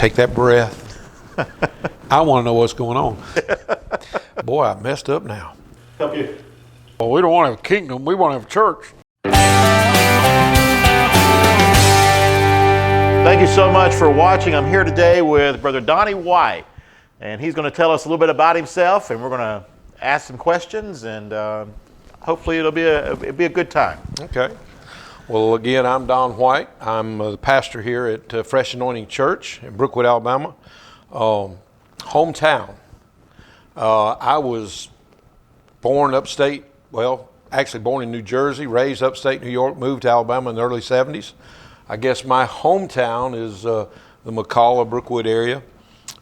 take that breath. I want to know what's going on. Boy, I messed up now. Help you. Well, we don't want to have a kingdom. We want to have a church. Thank you so much for watching. I'm here today with Brother Donnie White, and he's going to tell us a little bit about himself, and we're going to ask some questions, and hopefully it'll be a good time. Okay. Well, again, I'm Don White. I'm the pastor here at Fresh Anointing Church in Brookwood, Alabama. Hometown. I was born upstate, actually born in New Jersey, raised upstate New York, moved to Alabama in the early 70s. I guess my hometown is the McCalla, Brookwood area.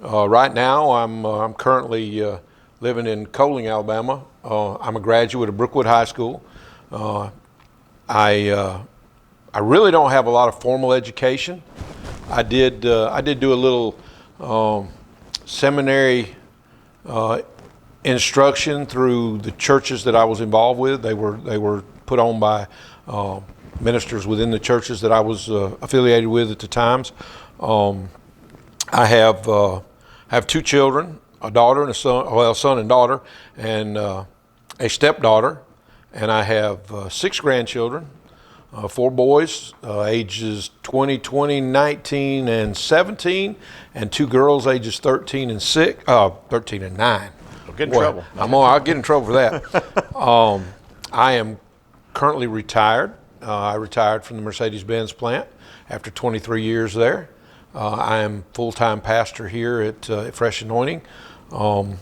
Right now, I'm currently living in Coaling, Alabama. I'm a graduate of Brookwood High School. I really don't have a lot of formal education. I did do a little seminary instruction through the churches that I was involved with. They were put on by ministers within the churches that I was affiliated with at the times. I have two children, a daughter and a son, son and daughter, and a stepdaughter, and I have 6 grandchildren, 4 boys, ages 20, 19, and 17, and 2 girls, ages 13 and 9. I'll get in trouble. I'll get in trouble for that. I am currently retired. I retired from the Mercedes-Benz plant after 23 years there. I am full-time pastor here at Fresh Anointing. Currently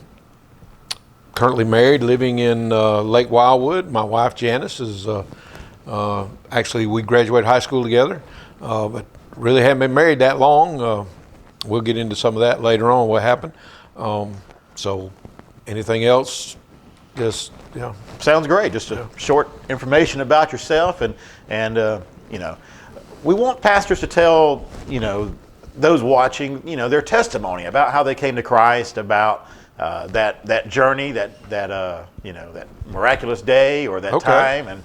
married, living in Lake Wildwood. My wife Janice is actually, we graduated high school together, but really haven't been married that long. We'll get into some of that later on, what happened. So anything else? Just, Sounds great. Just a short information about yourself, and we want pastors to tell those watching their testimony about how they came to Christ, about that journey, that miraculous day or that time, and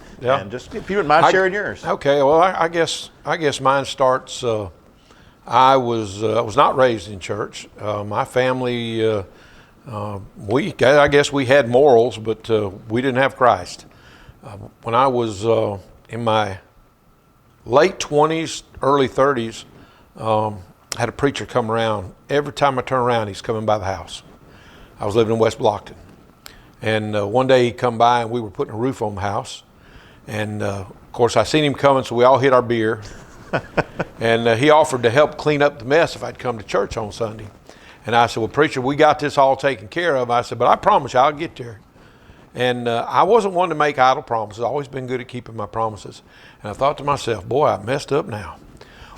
just if you wouldn't mind sharing yours. Okay. Well, I guess mine starts. I was not raised in church. My family. I guess we had morals, but we didn't have Christ. When I was in my late 20s, early 30s, I had a preacher come around. Every time I turn around, he's coming by the house. I was living in West Blockton. And one day he come by and we were putting a roof on the house. And of course I seen him coming, so we all hit our beer. And he offered to help clean up the mess if I'd come to church on Sunday. And I said, well, preacher, we got this all taken care of. I said, but I promise you I'll get there. And I wasn't one to make idle promises. I've always been good at keeping my promises. And I thought to myself, boy, I messed up now.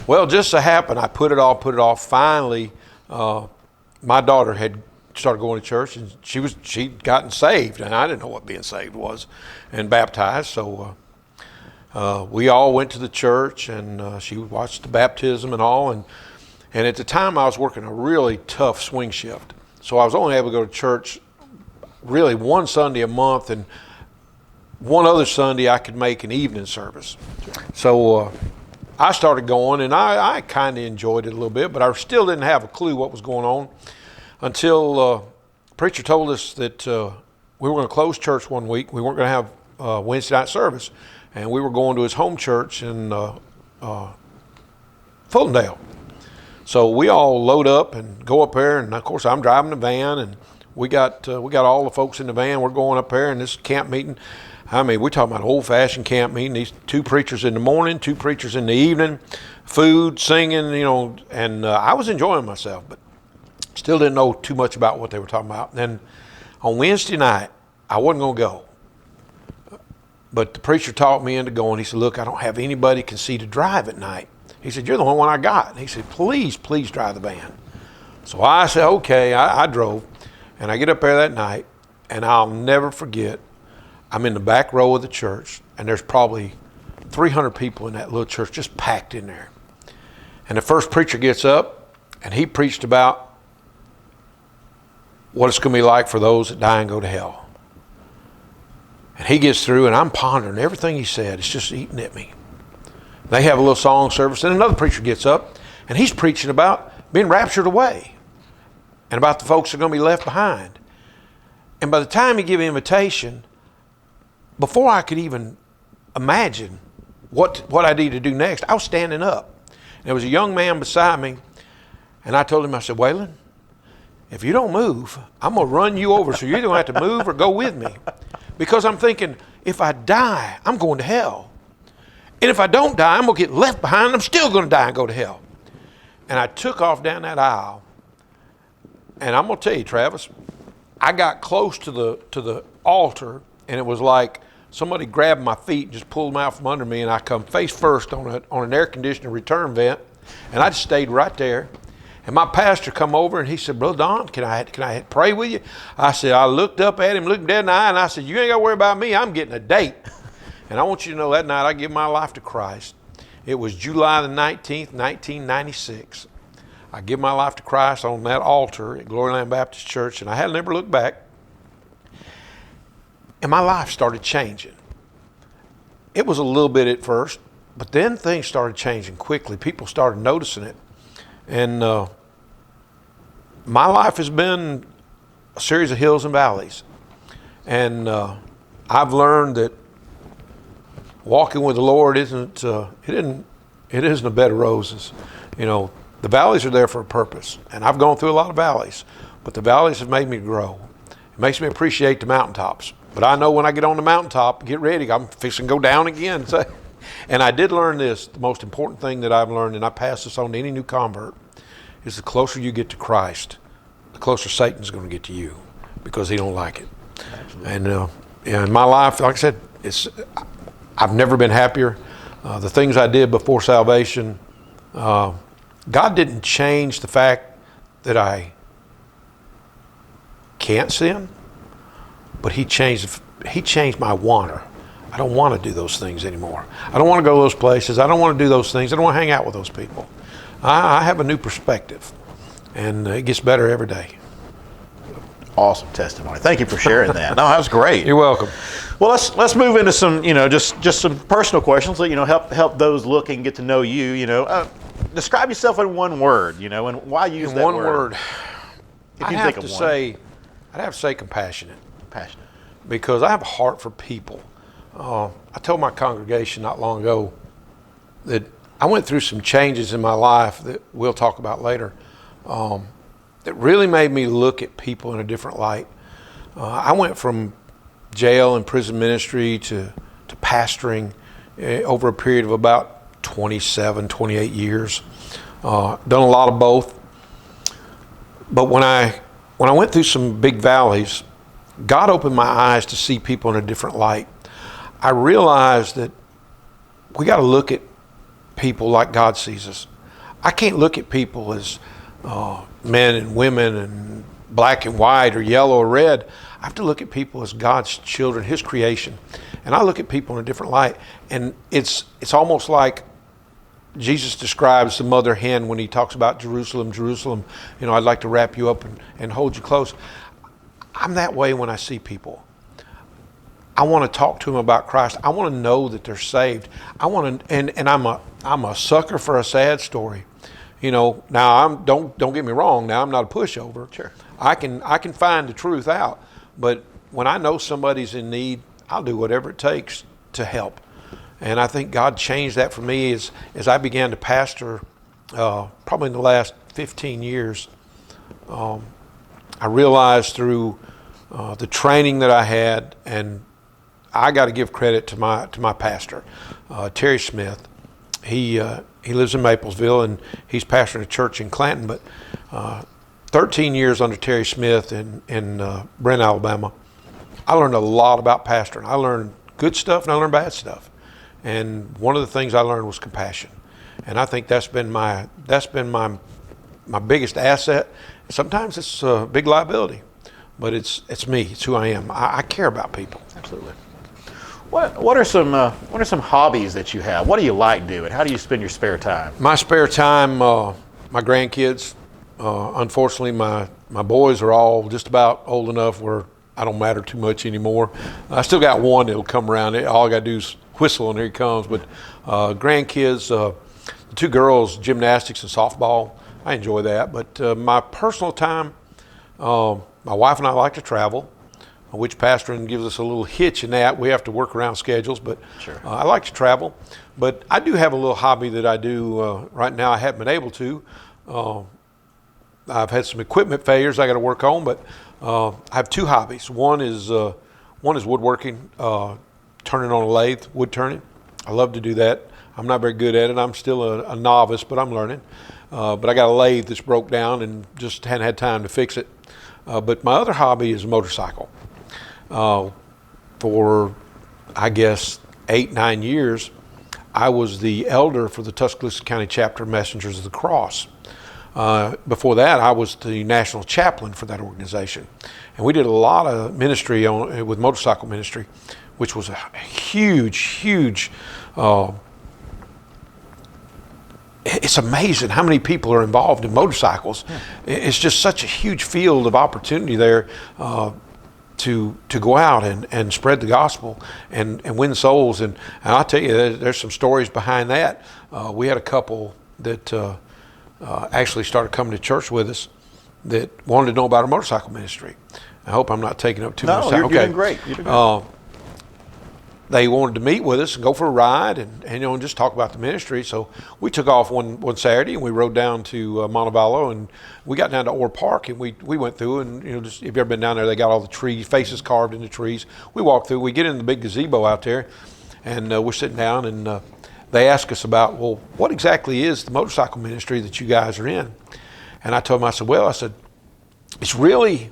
Well, just so happened, I put it off. Finally, my daughter had started going to church, and she'd gotten saved. And I didn't know what being saved was, and baptized. So we all went to the church, and she watched the baptism and all. And at the time, I was working a really tough swing shift. So I was only able to go to church really one Sunday a month, and one other Sunday I could make an evening service. So I started going, and I kind of enjoyed it a little bit, but I still didn't have a clue what was going on until the preacher told us that we were going to close church one week. We weren't going to have Wednesday night service, and we were going to his home church in Fultondale. So we all load up and go up there, and of course I'm driving the van, and we got all the folks in the van. We're going up there, and this camp meeting. I mean, we're talking about old-fashioned camp meeting. These 2 preachers in the morning, 2 preachers in the evening, food, singing, and I was enjoying myself, but still didn't know too much about what they were talking about. Then on Wednesday night, I wasn't going to go, but the preacher talked me into going. He said, look, I don't have anybody can see to drive at night. He said, you're the only one I got. And he said, please drive the van. So I said, okay. I drove, and I get up there that night, and I'll never forget, I'm in the back row of the church, and there's probably 300 people in that little church just packed in there. And the first preacher gets up, and he preached about what it's going to be like for those that die and go to hell. And he gets through, and I'm pondering everything he said. It's just eating at me. They have a little song service, and another preacher gets up, and he's preaching about being raptured away and about the folks that are going to be left behind. And by the time he gave an invitation, before I could even imagine what I needed to do next, I was standing up. And there was a young man beside me, and I told him, I said, Waylon, if you don't move, I'm going to run you over, so you're either going to have to move or go with me. Because I'm thinking, if I die, I'm going to hell. And if I don't die, I'm going to get left behind. I'm still going to die and go to hell. And I took off down that aisle. And I'm going to tell you, Travis, I got close to the altar, and it was like somebody grabbed my feet and just pulled them out from under me, and I come face first on an air conditioner return vent, and I just stayed right there. And my pastor come over, and he said, Brother Don, can I pray with you? I said, I looked up at him, looked him dead in the eye, and I said, you ain't got to worry about me. I'm getting a date. And I want you to know that night I gave my life to Christ. It was July the 19th, 1996. I give my life to Christ on that altar at Glory Land Baptist Church, and I had never looked back. And my life started changing. It was a little bit at first, but then things started changing quickly. People started noticing it. And my life has been a series of hills and valleys. And I've learned that walking with the Lord isn't a bed of roses. You know, the valleys are there for a purpose. And I've gone through a lot of valleys, but the valleys have made me grow. It makes me appreciate the mountaintops. But I know when I get on the mountaintop, get ready, I'm fixing to go down again. And I did learn this, the most important thing that I've learned, and I pass this on to any new convert, is the closer you get to Christ, the closer Satan's going to get to you, because he don't like it. Absolutely. And in my life, like I said, I've never been happier. The things I did before salvation, God didn't change the fact that I can't sin, but He changed my wanter. I don't want to do those things anymore. I don't want to go to those places. I don't want to do those things. I don't want to hang out with those people. I have a new perspective, and it gets better every day. Awesome testimony. Thank you for sharing that. No, that was great. You're welcome. Well, let's move into some, just some personal questions that, help those looking get to know you, describe yourself in one word, and why use in that one word? word. If you think of one. I'd have to say compassionate. Passionate. Because I have a heart for people. I told my congregation not long ago that I went through some changes in my life that we'll talk about later that really made me look at people in a different light. I went from jail and prison ministry to pastoring over a period of about 27, 28 years. Done a lot of both. But when I went through some big valleys, God opened my eyes to see people in a different light. I realized that we got to look at people like God sees us. I can't look at people as men and women and black and white or yellow or red. I have to look at people as God's children, His creation. And I look at people in a different light. And it's almost like Jesus describes the mother hen when He talks about Jerusalem, Jerusalem, I'd like to wrap you up and hold you close. I'm that way when I see people. I want to talk to them about Christ. I want to know that they're saved. I want to, and I'm a sucker for a sad story. Now don't get me wrong. Now I'm not a pushover. Sure. I can find the truth out. But when I know somebody's in need, I'll do whatever it takes to help. And I think God changed that for me as I began to pastor, probably in the last 15 years. I realized through the training that I had, and I got to give credit to my pastor, Terry Smith. He lives in Maplesville, and he's pastoring a church in Clanton. But 13 years under Terry Smith in Brent, Alabama, I learned a lot about pastoring. I learned good stuff and I learned bad stuff. And one of the things I learned was compassion. And I think that's been my biggest asset. Sometimes it's a big liability, but it's me. It's who I am. I care about people. Absolutely. What are some hobbies that you have? What do you like doing? How do you spend your spare time? My spare time, my grandkids. Unfortunately, my boys are all just about old enough where I don't matter too much anymore. I still got one that'll come around. All I got to do is whistle and here he comes. But grandkids, the two girls, gymnastics and softball. I enjoy that. But my personal time, my wife and I like to travel, which pastoring gives us a little hitch in that. We have to work around schedules, but Sure. I like to travel. But I do have a little hobby that I do right now. I haven't been able to. I've had some equipment failures I got to work on, but I have two hobbies. One is woodworking, turning on a lathe, wood turning. I love to do that. I'm not very good at it. I'm still a novice, but I'm learning. But I got a lathe that's broke down and just hadn't had time to fix it. But my other hobby is a motorcycle. For, I guess, 8-9 years, I was the elder for the Tuscaloosa County Chapter of Messengers of the Cross. Before that, I was the national chaplain for that organization. And we did a lot of ministry with motorcycle ministry, which was a huge, it's amazing how many people are involved in motorcycles. Yeah. It's just such a huge field of opportunity there to go out and spread the gospel and win souls. And I'll tell you, there's some stories behind that. We had a couple that actually started coming to church with us that wanted to know about our motorcycle ministry. I hope I'm not taking up too much time. No, you're doing great. You're doing great. They wanted to meet with us and go for a ride and just talk about the ministry. So we took off one Saturday and we rode down to Montevallo, and we got down to Orr Park, and we went through, and just if you've ever been down there, they got all the trees, faces carved in the trees. We walked through. We get in the big gazebo out there, and we're sitting down, and they ask us about, well, what exactly is the motorcycle ministry that you guys are in? And I told them, I said, it's really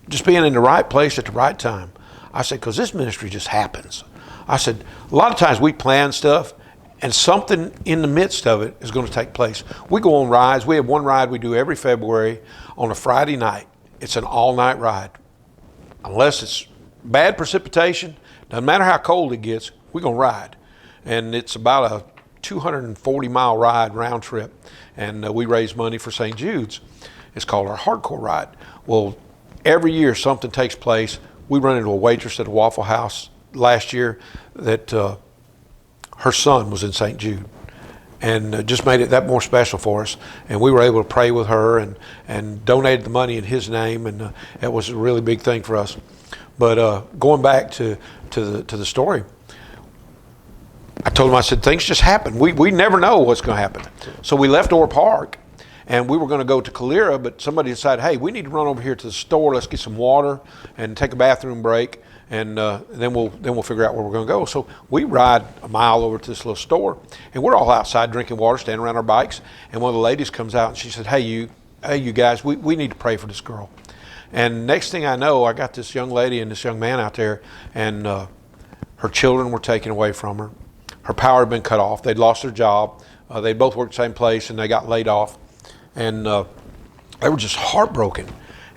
just being in the right place at the right time. I said, because this ministry just happens. I said, a lot of times we plan stuff and something in the midst of it is going to take place. We go on rides. We have one ride we do every February on a Friday night. It's an all-night ride. Unless it's bad precipitation, doesn't matter how cold it gets, we're going to ride. And it's about a 240-mile ride round trip. And we raise money for St. Jude's. It's called our Hardcore Ride. Well, every year something takes place. We run into a waitress at a Waffle House last year that her son was in St. Jude, and just made it that more special for us. And we were able to pray with her and donated the money in his name, and it was a really big thing for us. But going back to the story, I told him, I said, things just happen. We never know what's going to happen. So we left Orr Park, and we were going to go to Calera, but somebody decided, hey, we need to run over here to the store. Let's get some water and take a bathroom break, and then we'll figure out where we're going to go. So we ride a mile over to this little store, and we're all outside drinking water, standing around our bikes. And one of the ladies comes out, and she said, hey, you guys, we need to pray for this girl. And next thing I know, I got this young lady and this young man out there, and her children were taken away from her. Her power had been cut off. They'd lost their job. They both worked the same place, and they got laid off. And they were just heartbroken.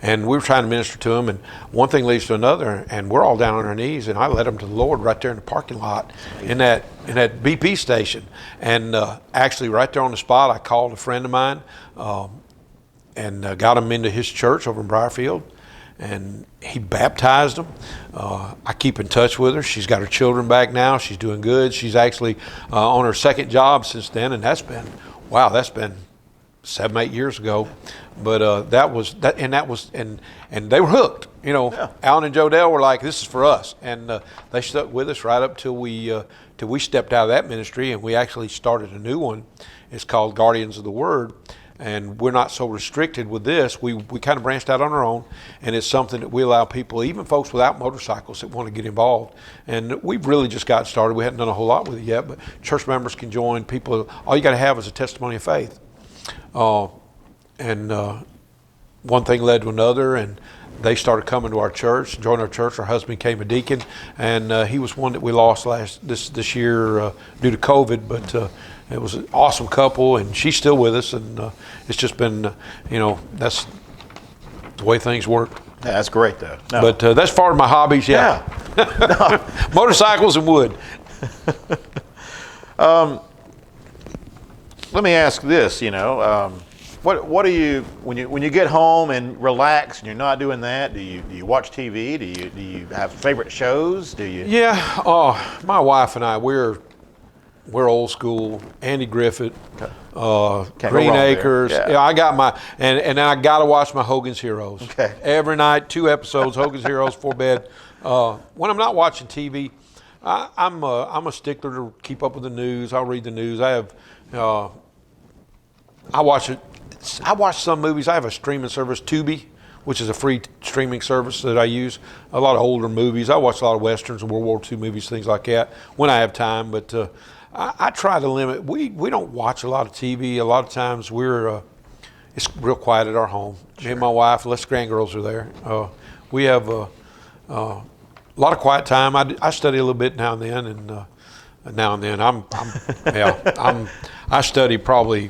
And we were trying to minister to them, and one thing leads to another, and we're all down on our knees, and I led them to the Lord right there in the parking lot in that BP station. And actually right there on the spot, I called a friend of mine and got him into his church over in Briarfield, and he baptized them. I keep in touch with her. She's got her children back now. She's doing good. She's actually on her second job since then, and that's been 7-8 years ago. But and they were hooked. Yeah. Alan and Jodell were like, this is for us, and they stuck with us right up till we stepped out of that ministry, and we actually started a new one. It's called Guardians of the Word, and we're not so restricted with this. We kind of branched out on our own, and it's something that we allow people, even folks without motorcycles, that want to get involved. And we've really just got started. We haven't done a whole lot with it yet, but church members can join. People, all you got to have is a testimony of faith. One thing led to another, and they started coming to our church, joined our church. Our husband became a deacon, and he was one that we lost this year due to COVID, but it was an awesome couple, and she's still with us, and it's just been, that's the way things work. Yeah, that's great, though. No. But that's part of my hobbies, yeah. Motorcycles and wood. Let me ask this, what do you when you get home and relax and you're not doing that? Do you watch TV? Do you have favorite shows? Do you? Yeah, my wife and I, we're old school. Andy Griffith, go Green wrong there. Acres. Yeah. Yeah, I got my and I got to watch my Hogan's Heroes. Okay. Every night, 2 episodes, Hogan's Heroes before bed. When I'm not watching TV, I'm a stickler to keep up with the news. I'll read the news. I watch it. I watch some movies. I have a streaming service, Tubi, which is a free streaming service that I use. A lot of older movies. I watch a lot of westerns and World War II movies, things like that, when I have time. But I try to limit. We don't watch a lot of TV. A lot of times it's real quiet at our home. Sure. Me and my wife, unless grandgirls are there. We have a lot of quiet time. I study a little bit now and then, and now and then I study probably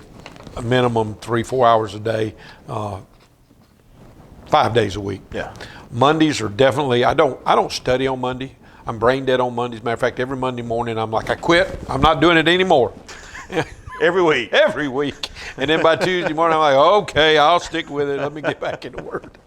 a minimum 3-4 hours a day, 5 days a week. Yeah. Mondays are definitely. I don't study on Monday. I'm brain dead on Mondays. Matter of fact, every Monday morning I'm like, I quit. I'm not doing it anymore. Every week. Every week. And then by Tuesday morning I'm like, okay, I'll stick with it. Let me get back into work.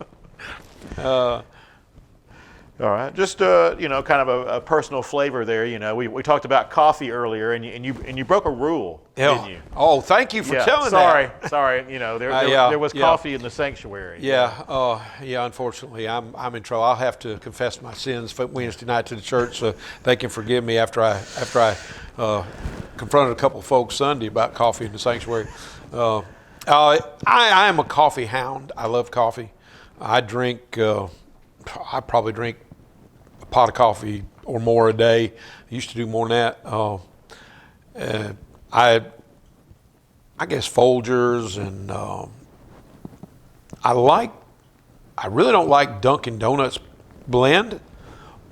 All right, just kind of a personal flavor there. We talked about coffee earlier, and you broke a rule, didn't you? Oh, thank you for telling sorry, that. Sorry. There was coffee in the sanctuary. Yeah. Unfortunately, I'm in trouble. I'll have to confess my sins Wednesday night to the church, so they can forgive me after I confronted a couple of folks Sunday about coffee in the sanctuary. I am a coffee hound. I love coffee. I probably drink a pot of coffee or more a day. I used to do more than that. I guess Folgers, and I really don't like Dunkin' Donuts blend,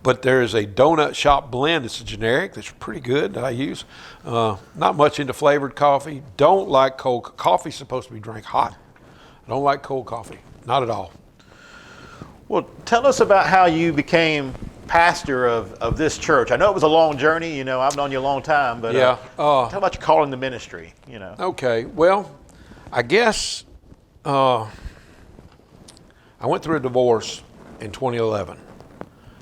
but there is a donut shop blend. It's a generic that's pretty good that I use. Not much into flavored coffee. Don't like cold coffee. Supposed to be drank hot. I don't like cold coffee. Not at all. Well, tell us about how you became pastor of this church. I know it was a long journey. I've known you a long time, but tell about your calling the ministry. Okay. Well, I guess I went through a divorce in 2011,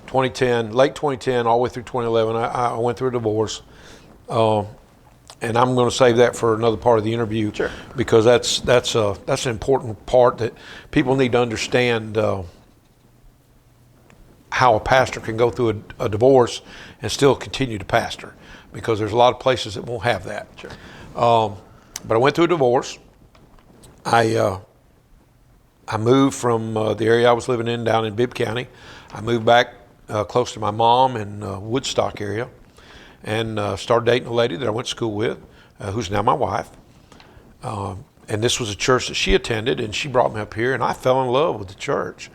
2010, late 2010, all the way through 2011. I went through a divorce, and I'm going to save that for another part of the interview. Sure. Because that's an important part that people need to understand. How a pastor can go through a divorce and still continue to pastor, because there's a lot of places that won't have that. Sure. But I went through a divorce. I moved from the area I was living in down in Bibb County. I moved back close to my mom in Woodstock area, and started dating a lady that I went to school with, who's now my wife. And this was a church that she attended, and she brought me up here, and I fell in love with the church.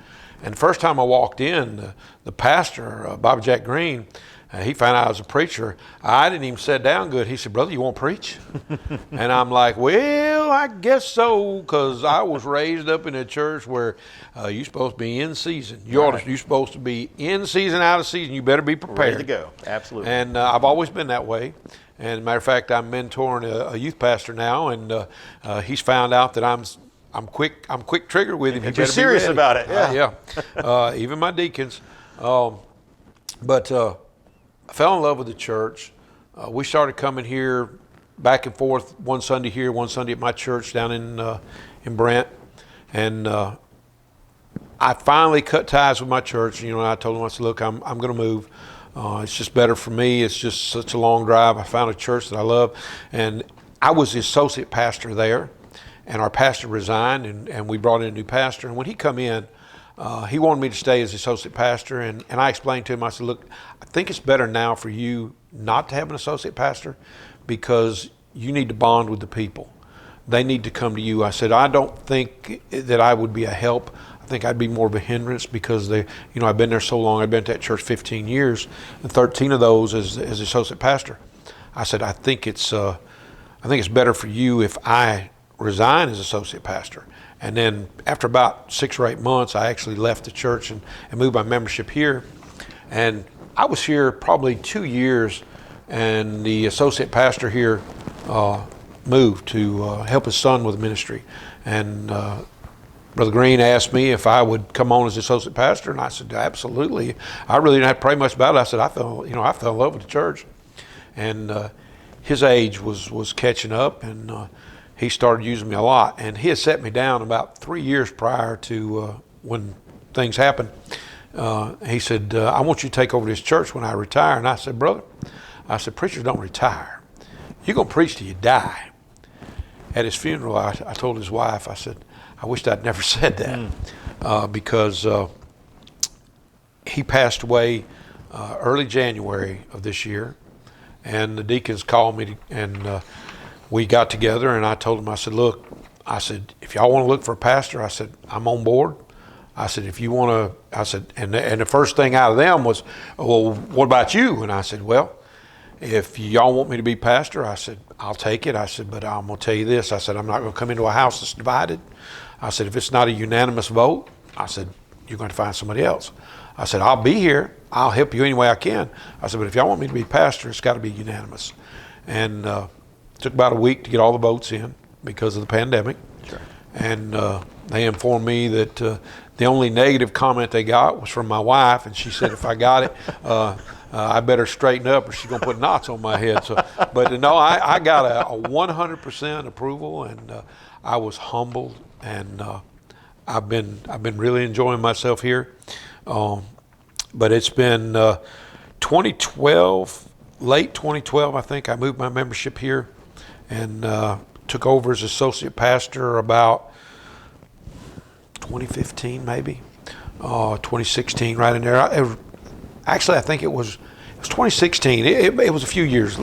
And the first time I walked in, the pastor, Bobby Jack Green, he found out I was a preacher. I didn't even sit down good. He said, "Brother, you want to preach?" And I'm like, "Well, I guess so," because I was raised up in a church where you're supposed to be in season. You're supposed to be in season, out of season. You better be prepared. Ready to go. Absolutely. And I've always been that way. And as a matter of fact, I'm mentoring a youth pastor now, and he's found out that I'm quick trigger with him. You're serious about it. Yeah. Even my deacons. But I fell in love with the church. We started coming here back and forth, one Sunday here, one Sunday at my church down in Brent. And I finally cut ties with my church. And I told them, I said, "Look, I'm going to move. It's just better for me. It's just such a long drive. I found a church that I love." And I was the associate pastor there. And our pastor resigned, and we brought in a new pastor. And when he come in, he wanted me to stay as associate pastor. And I explained to him, I said, "Look, I think it's better now for you not to have an associate pastor, because you need to bond with the people. They need to come to you." I said, "I don't think that I would be a help. I think I'd be more of a hindrance, because I've been there so long. I've been at that church 15 years, and 13 of those as associate pastor." I said, I think it's better for you if I resign as associate pastor." And then after about 6 or 8 months, I actually left the church and moved my membership here. And I was here probably 2 years, and the associate pastor here moved to help his son with ministry. And Brother Green asked me if I would come on as associate pastor, and I said, "Absolutely." I really didn't have to pray much about it. I said, I fell in love with the church. And his age was catching up, and he started using me a lot. And he had set me down about 3 years prior to when things happened. He said, I want you to take over this church when I retire. And I said, brother, I said, preachers don't retire. You're going to preach till you die. At his funeral, I told his wife, I said, I wished I'd never said that because he passed away early January of this year. And the deacons called me and we got together, and I told them, I said, look, I said, if y'all want to look for a pastor, I said, I'm on board. I said, if you want to, I said, and the first thing out of them was, well, what about you? And I said, well, if y'all want me to be pastor, I said, I'll take it. I said, but I'm going to tell you this. I said, I'm not going to come into a house that's divided. I said, if it's not a unanimous vote, I said, you're going to find somebody else. I said, I'll be here. I'll help you any way I can. I said, but if y'all want me to be pastor, it's got to be unanimous. And it took about a week to get all the votes in because of the pandemic. Sure. And they informed me that the only negative comment they got was from my wife, and she said if I got it, I better straighten up or she's going to put knots on my head. So, but no, I got a 100% approval, and I was humbled, and I've been really enjoying myself here. But it's been 2012, late 2012, I think, I moved my membership here and took over as associate pastor about 2015 maybe, 2016, right in there. Actually, I think it was 2016. It was a few years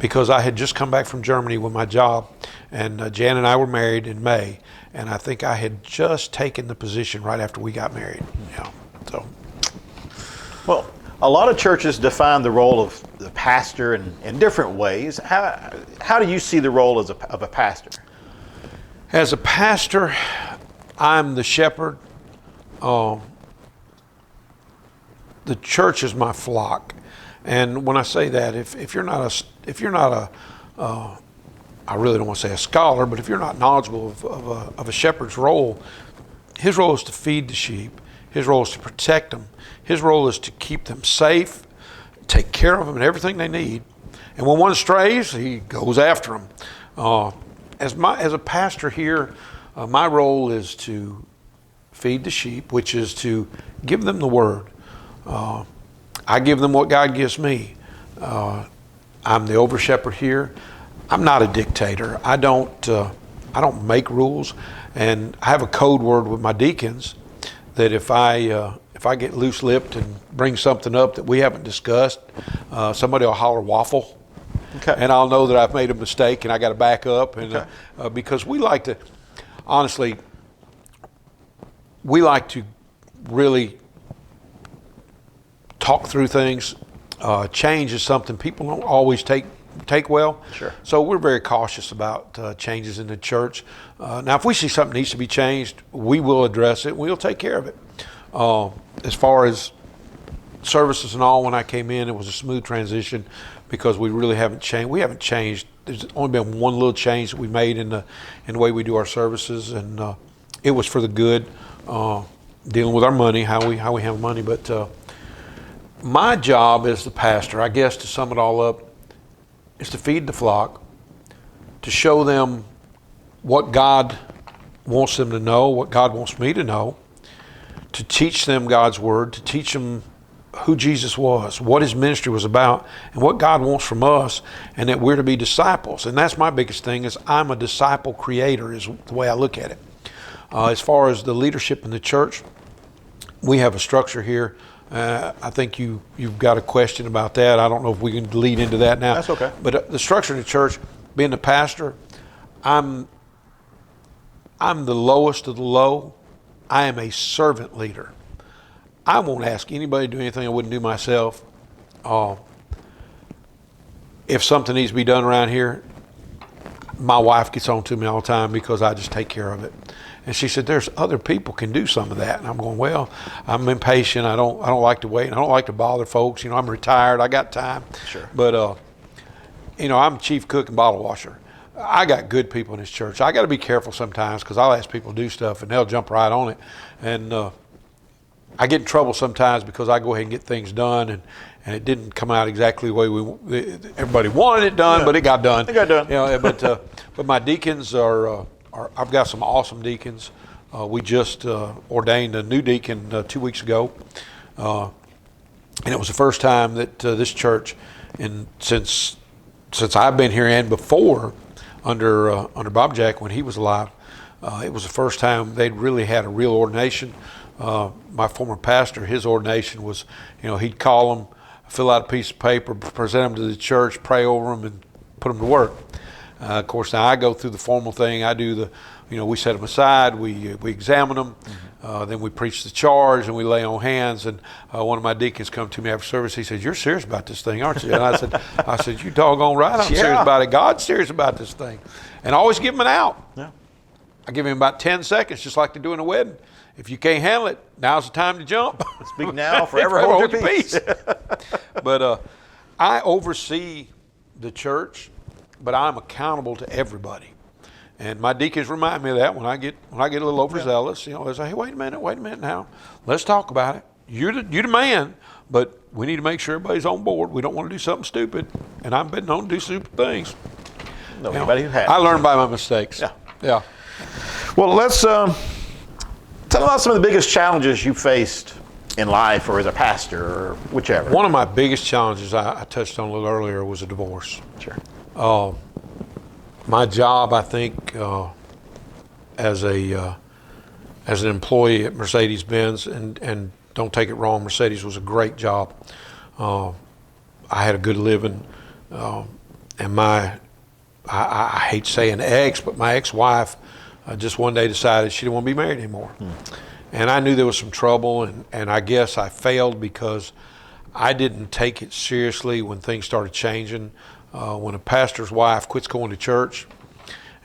because I had just come back from Germany with my job, and Jan and I were married in May, and I think I had just taken the position right after we got married. Yeah, so. Well, a lot of churches define the role of the pastor in different ways. How do you see the role of a pastor? As a pastor, I'm the shepherd. The church is my flock, and when I say that, if you're not a I really don't want to say a scholar, but if you're not knowledgeable of a shepherd's role, his role is to feed the sheep. His role is to protect them. His role is to keep them safe, take care of them and everything they need. And when one strays, he goes after them. As a pastor here, my role is to feed the sheep, which is to give them the word. I give them what God gives me. I'm the over shepherd here. I'm not a dictator. I don't make rules, and I have a code word with my deacons that if I get loose-lipped and bring something up that we haven't discussed, somebody will holler waffle, okay, and I'll know that I've made a mistake and I got to back up. And okay. Because we like to, honestly, we like to really talk through things. Change is something people don't always take well. Sure. So we're very cautious about changes in the church. Now, if we see something needs to be changed, we will address it and we'll take care of it. As far as services and all, when I came in, it was a smooth transition because we really haven't changed. We haven't changed. There's only been one little change that we made in the way we do our services, and it was for the good, dealing with our money, how we have money. But my job as the pastor, I guess, to sum it all up, is to feed the flock, to show them what God wants them to know, what God wants me to know, to teach them God's word, to teach them who Jesus was, what his ministry was about, and what God wants from us, and that we're to be disciples. And that's my biggest thing, is I'm a disciple creator, is the way I look at it. As far as the leadership in the church, we have a structure here. I think you've got a question about that. I don't know if we can lead into that now. That's okay. But the structure of the church, being the pastor, I'm the lowest of the low. I am a servant leader. I won't ask anybody to do anything I wouldn't do myself. If something needs to be done around here, my wife gets on to me all the time because I just take care of it. And she said, there's other people can do some of that. And I'm going, well, I'm impatient. I don't like to wait. I don't like to bother folks. You know, I'm retired. I got time. Sure. But, you know, I'm chief cook and bottle washer. I got good people in this church. I got to be careful sometimes because I'll ask people to do stuff and they'll jump right on it. And I get in trouble sometimes because I go ahead and get things done, and it didn't come out exactly the way everybody wanted it done, but it got done. It got done. But my deacons are I've got some awesome deacons. We just ordained a new deacon 2 weeks ago, and it was the first time that this church, since I've been here and before under Bob Jack when he was alive, it was the first time they'd really had a real ordination. My former pastor, his ordination was, he'd call them, fill out a piece of paper, present them to the church, pray over them, and put them to work. Of course, now I go through the formal thing. I do we set them aside, we examine them, then we preach the charge, and we lay on hands. And one of my deacons come to me after service. He said, "You're serious about this thing, aren't you?" And I said, "You doggone right, I'm serious about it. God's serious about this thing." And I always give him an out. Yeah. I give him about 10 seconds, just like they do in a wedding. If you can't handle it, now's the time to jump. Speak now, forever hold your peace. But I oversee the church, but I'm accountable to everybody. And my deacons remind me of that when I get a little overzealous. They say, "Hey, wait a minute now. Let's talk about it. You're the man, but we need to make sure everybody's on board. We don't want to do something stupid." And I've been known to do stupid things. Nobody who has. I learned by my mistakes. Yeah. Well, let's tell about some of the biggest challenges you faced in life, or as a pastor, or whichever. One of my biggest challenges I touched on a little earlier was a divorce. Sure. My job, I think, as an employee at Mercedes-Benz, and don't take it wrong, Mercedes was a great job. I had a good living, and I hate saying ex, but my ex-wife just one day decided she didn't want to be married anymore. And I knew there was some trouble, and I guess I failed because I didn't take it seriously when things started changing. When a pastor's wife quits going to church,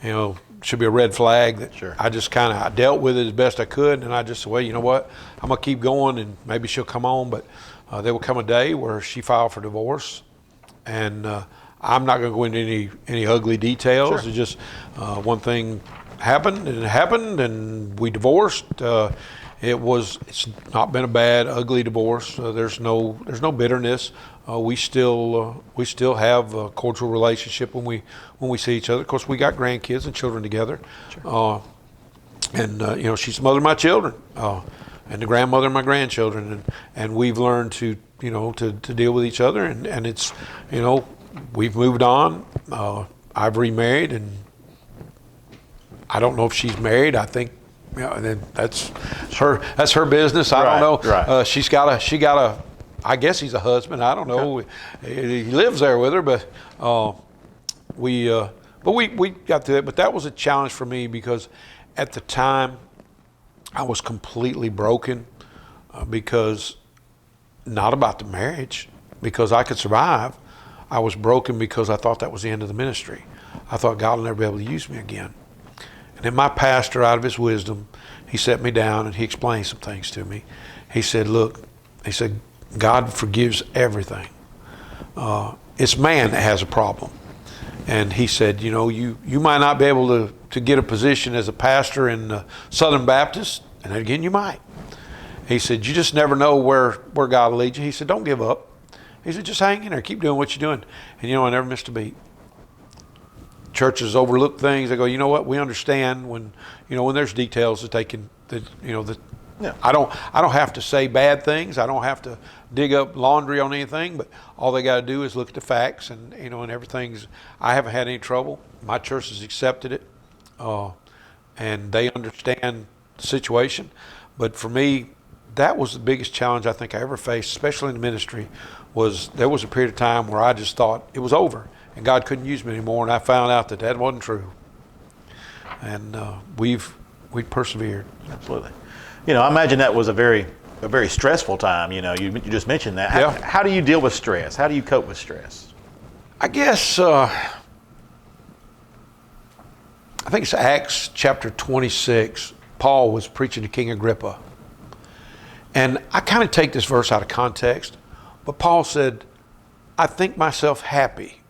should be a red flag. Sure. I just I dealt with it as best I could, and I just said, well, you know what, I'm going to keep going, and maybe she'll come on. But there will come a day where she filed for divorce, and I'm not going to go into any ugly details. Sure. It's just one thing happened, and we divorced. It's not been a bad, ugly divorce. There's no bitterness. We still have a cordial relationship when we see each other. Of course, we got grandkids and children together. Sure. She's the mother of my children, and the grandmother of my grandchildren, and we've learned to deal with each other, and it's we've moved on. I've remarried, and I don't know if she's married. I think that's her business. I don't know. Right. She's got a. I guess he's a husband. I don't know. Okay. He lives there with her, but we got through it. But that was a challenge for me because at the time I was completely broken because not about the marriage, because I could survive. I was broken because I thought that was the end of the ministry. I thought God will never be able to use me again. And then my pastor, out of his wisdom, he sat me down and he explained some things to me. He said, "Look," he said, "God forgives everything. It's man that has a problem." And he said, you might not be able to get a position as a pastor in Southern Baptist, and again, you might. He said, "You just never know where God will lead you." He said, "Don't give up." He said, "Just hang in there, keep doing what you're doing." And I never missed a beat. Churches overlook things. They go, "You know what? We understand when there's details that they can, Yeah. I don't have to say bad things. I don't have to dig up laundry on anything, but all they got to do is look at the facts, and and everything's. I haven't had any trouble. My church has accepted it, and they understand the situation. But for me, that was the biggest challenge I think I ever faced, especially in the ministry. There was a period of time where I just thought it was over and God couldn't use me anymore, and I found out that wasn't true. And we've persevered. Absolutely. I imagine that was a very stressful time. You just mentioned that. How do you deal with stress? How do you cope with stress? I guess I think it's Acts chapter 26. Paul was preaching to King Agrippa. And I kind of take this verse out of context, but Paul said, "I think myself happy,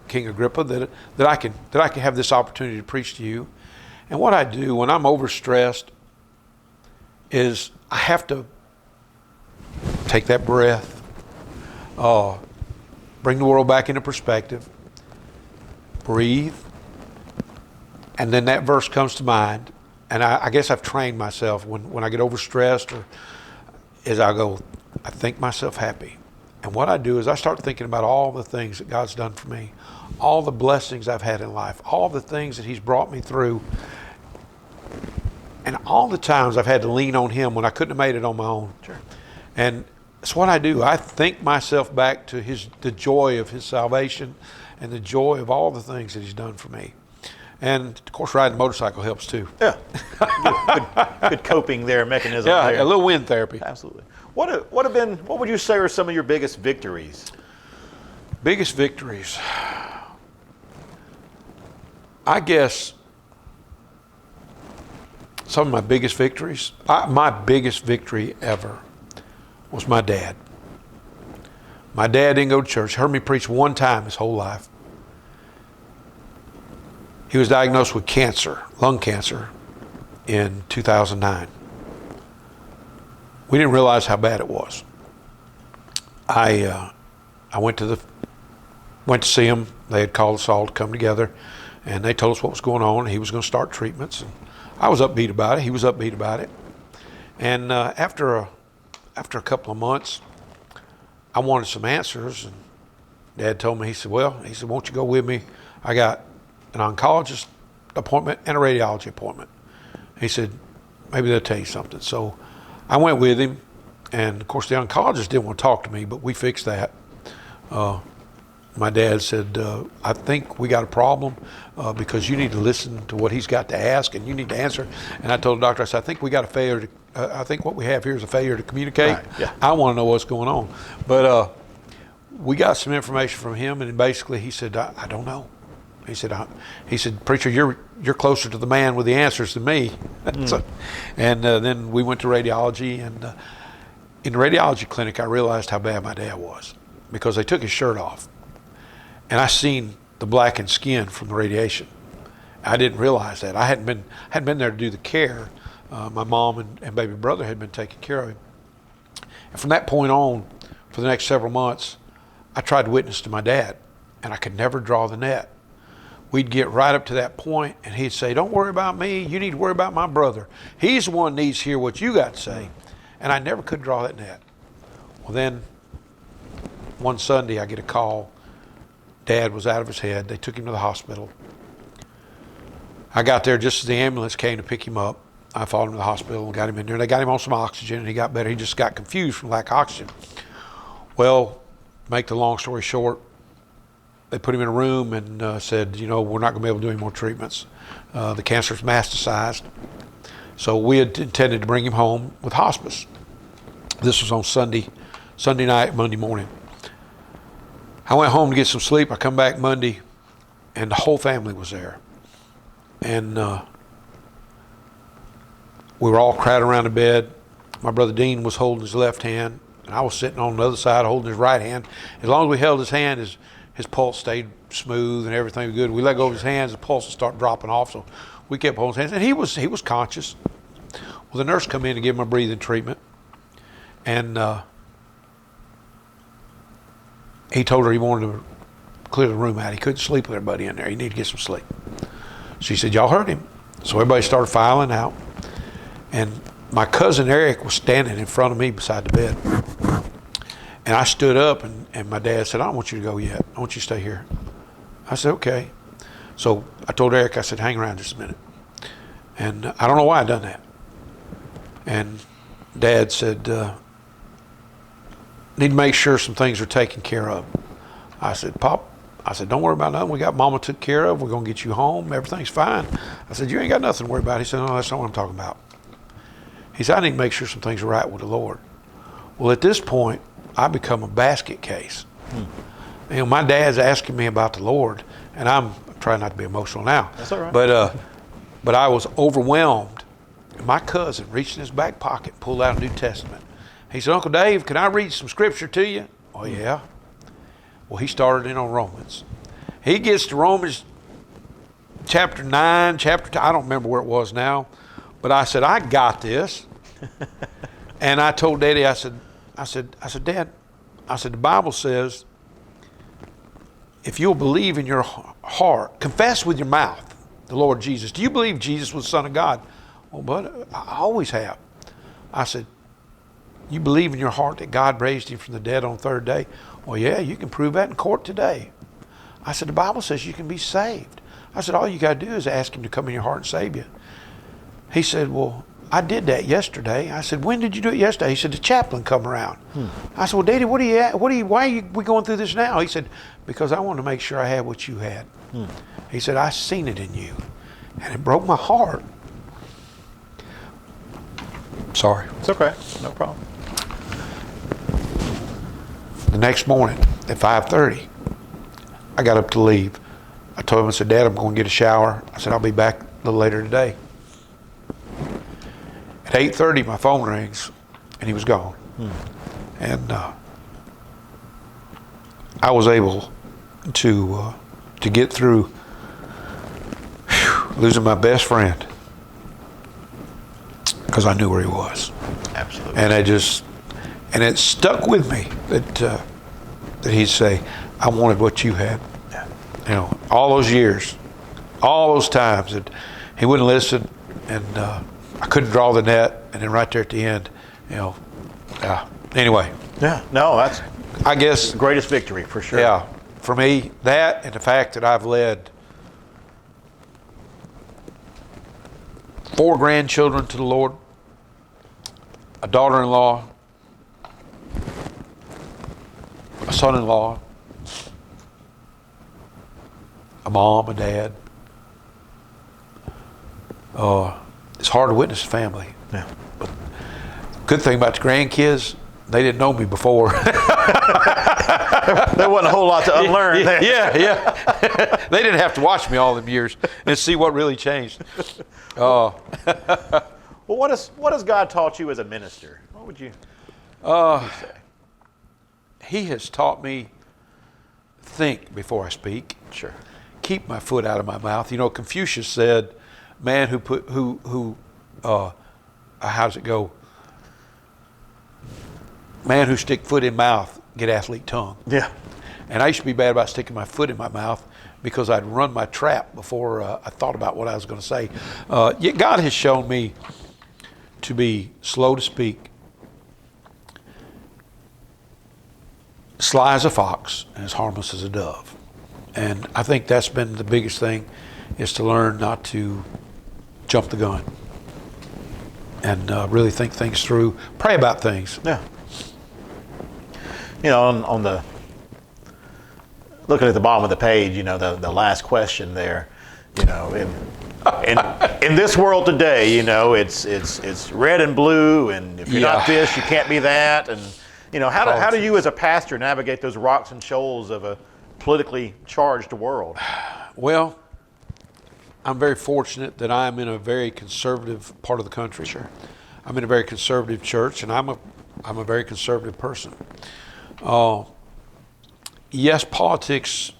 King Agrippa, that I can have this opportunity to preach to you." And what I do when I'm overstressed is I have to take that breath, bring the world back into perspective, breathe, and then that verse comes to mind. And I guess I've trained myself when I get overstressed, or is I go, I think myself happy. And what I do is I start thinking about all the things that God's done for me, all the blessings I've had in life, all the things that He's brought me through, and all the times I've had to lean on Him when I couldn't have made it on my own. Sure. And that's what I do. I think myself back to the joy of His salvation and the joy of all the things that He's done for me. And of course, riding a motorcycle helps too. Yeah, good coping there mechanism. Yeah, there. a little wind therapy. Absolutely. What would you say are some of your biggest victories? Biggest victories. I guess some of my biggest victories. My biggest victory ever was my dad. My dad didn't go to church. Heard me preach one time his whole life. He was diagnosed with cancer, lung cancer, in 2009. We didn't realize how bad it was. I went to see him. They had called us all to come together, and they told us what was going on. He was going to start treatments. And I was upbeat about it. He was upbeat about it. And after a couple of months, I wanted some answers. And Dad told me, he said, won't you go with me? I got an oncologist appointment and a radiology appointment. He said, maybe they'll tell you something. So I went with him, and of course the oncologist didn't want to talk to me, but we fixed that. My dad said, I think we got a problem because you need to listen to what he's got to ask, and you need to answer. And I told the doctor, I said, I think we got a failure I think what we have here is a failure to communicate. Right, yeah. I want to know what's going on. But we got some information from him, and basically he said, I don't know. He said, preacher, you're closer to the man with the answers than me. So, and then we went to radiology, and in the radiology clinic, I realized how bad my dad was because they took his shirt off, and I seen the blackened skin from the radiation. I didn't realize that. I hadn't been there to do the care. My mom and baby brother had been taking care of him, and from that point on, for the next several months, I tried to witness to my dad, and I could never draw the net. We'd get right up to that point, and he'd say, don't worry about me. You need to worry about my brother. He's the one that needs to hear what you got to say. And I never could draw that net. Well, then one Sunday, I get a call. Dad was out of his head. They took him to the hospital. I got there just as the ambulance came to pick him up. I followed him to the hospital and got him in there. They got him on some oxygen, and he got better. He just got confused from lack of oxygen. Well, to make the long story short, they put him in a room and said, we're not going to be able to do any more treatments. The cancer's metastasized. So we had intended to bring him home with hospice. This was on Sunday night, Monday morning. I went home to get some sleep. I come back Monday, and the whole family was there. And we were all crowded around the bed. My brother Dean was holding his left hand, and I was sitting on the other side holding his right hand. As long as we held his hand, his pulse stayed smooth and everything was good. We let go of his hands, the pulse would start dropping off. So we kept holding his hands, and he was conscious. Well, the nurse come in to give him a breathing treatment, and he told her he wanted to clear the room out. He couldn't sleep with everybody in there. He needed to get some sleep. She said, y'all heard him. So everybody started filing out, and my cousin Eric was standing in front of me beside the bed. And I stood up, and my dad said, I don't want you to go yet. I want you to stay here. I said, okay. So I told Eric, I said, hang around just a minute. And I don't know why I done that. And Dad said, need to make sure some things are taken care of. I said, Pop, don't worry about nothing. We got Mama took care of. We're going to get you home. Everything's fine. I said, you ain't got nothing to worry about. He said, no, that's not what I'm talking about. He said, I need to make sure some things are right with the Lord. Well, at this point, I become a basket case. My dad's asking me about the Lord, and I'm trying not to be emotional now. That's all right. But I was overwhelmed. And my cousin reached in his back pocket, pulled out a New Testament. He said, Uncle Dave, can I read some scripture to you? Oh, yeah. Well, he started in on Romans. He gets to Romans chapter 9, chapter 10. I don't remember where it was now. But I said, I got this. And I told Daddy, I said, Dad, I said, the Bible says, if you'll believe in your heart, confess with your mouth the Lord Jesus. Do you believe Jesus was the Son of God? Well, but I always have. I said, you believe in your heart that God raised him from the dead on the third day? Well, yeah, you can prove that in court today. I said, the Bible says you can be saved. I said, all you got to do is ask him to come in your heart and save you. He said, well, I did that yesterday. I said, when did you do it yesterday? He said, the chaplain come around. I said, well, Daddy, why are we going through this now? He said, because I want to make sure I had what you had. He said, I seen it in you. And it broke my heart. Sorry. It's okay. No problem. The next morning at 5:30, I got up to leave. I told him, I said, Dad, I'm going to get a shower. I said, I'll be back a little later today. At 8:30, my phone rings, and he was gone. And I was able to get through losing my best friend because I knew where he was. Absolutely. And it stuck with me that he'd say, I wanted what you had. Yeah. You know, all those years, all those times that he wouldn't listen, and I couldn't draw the net, and then right there at the end, you know, anyway. Yeah. No, that's, I guess, the greatest victory for sure. yeah, for me, that and the fact that I've led 4 grandchildren to the Lord, a daughter-in-law, a son-in-law, a mom, a dad. It's hard to witness a family. Yeah. But good thing about the grandkids, they didn't know me before. There wasn't a whole lot to unlearn there. Yeah. They didn't have to watch me all them years and see what really changed. Well, what has God taught you as a minister? What would you say? He has taught me think before I speak. Sure. Keep my foot out of my mouth. You know, Confucius said, "Man how does it go? Man who stick foot in mouth get athlete tongue." Yeah. And I used to be bad about sticking my foot in my mouth because I'd run my trap before I thought about what I was going to say. Yet God has shown me to be slow to speak, sly as a fox, and as harmless as a dove. And I think that's been the biggest thing, is to learn not to jump the gun and really think things through, pray about things. Yeah. You know, on the, looking at the bottom of the page, you know, the last question there, you know, in this world today, you know, it's red and blue, and if you're not this, you can't be that, and you know, how do you as a pastor navigate those rocks and shoals of a politically charged world? Well, I'm very fortunate that I'm in a very conservative part of the country. Sure. I'm in a very conservative church, and I'm a very conservative person. Yes, politics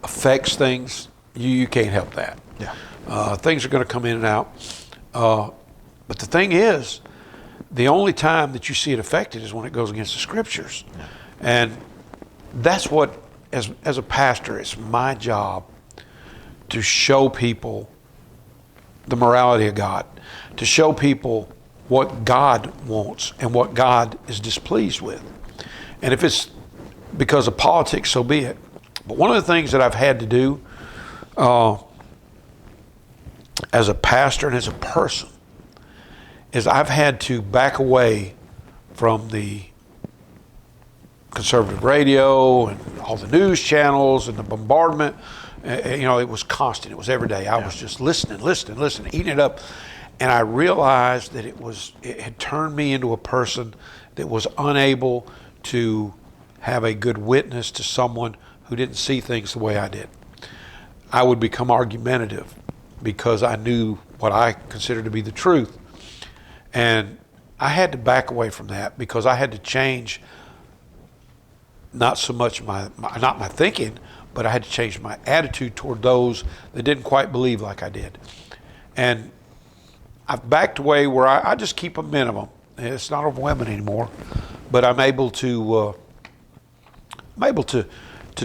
affects things. You can't help that. Yeah. Things are going to come in and out. But the thing is, the only time that you see it affected is when it goes against the scriptures. Yeah. And that's what, as a pastor, it's my job to show people the morality of God, to show people what God wants and what God is displeased with. And if it's because of politics, so be it. But one of the things that I've had to do as a pastor and as a person is I've had to back away from the conservative radio and all the news channels and the bombardment. You know, it was constant. It was every day. I was just listening, eating it up. And I realized that it had turned me into a person that was unable to have a good witness to someone who didn't see things the way I did. I would become argumentative because I knew what I considered to be the truth. And I had to back away from that because I had to change not so much not my thinking, but I had to change my attitude toward those that didn't quite believe like I did. And I've backed away where I just keep a minimum. It's not overwhelming anymore, but I'm able to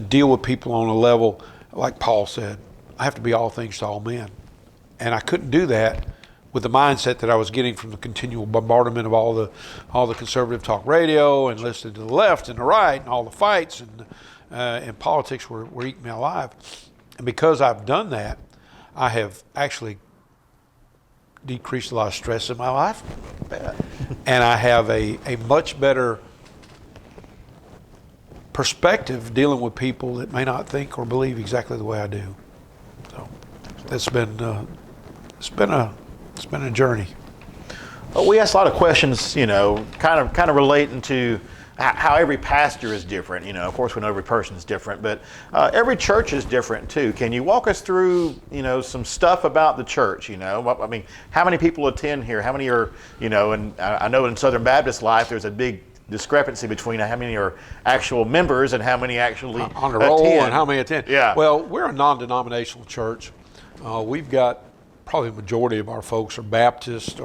deal with people on a level, like Paul said, I have to be all things to all men. And I couldn't do that with the mindset that I was getting from the continual bombardment of all the conservative talk radio and listening to the left and the right and all the fights and politics were eating me alive. And because I've done that, I have actually decreased a lot of stress in my life. And I have a much better perspective dealing with people that may not think or believe exactly the way I do. So it's been a journey. Well, we asked a lot of questions, kind of relating to how every pastor is different. Of course, we know every person is different, but every church is different too. Can you walk us through, some stuff about the church? I mean, how many people attend here? How many are, and I know in Southern Baptist life, there's a big discrepancy between how many are actual members and how many actually on the roll and how many attend. Yeah. Well, we're a non-denominational church. We've got probably the majority of our folks are Baptist,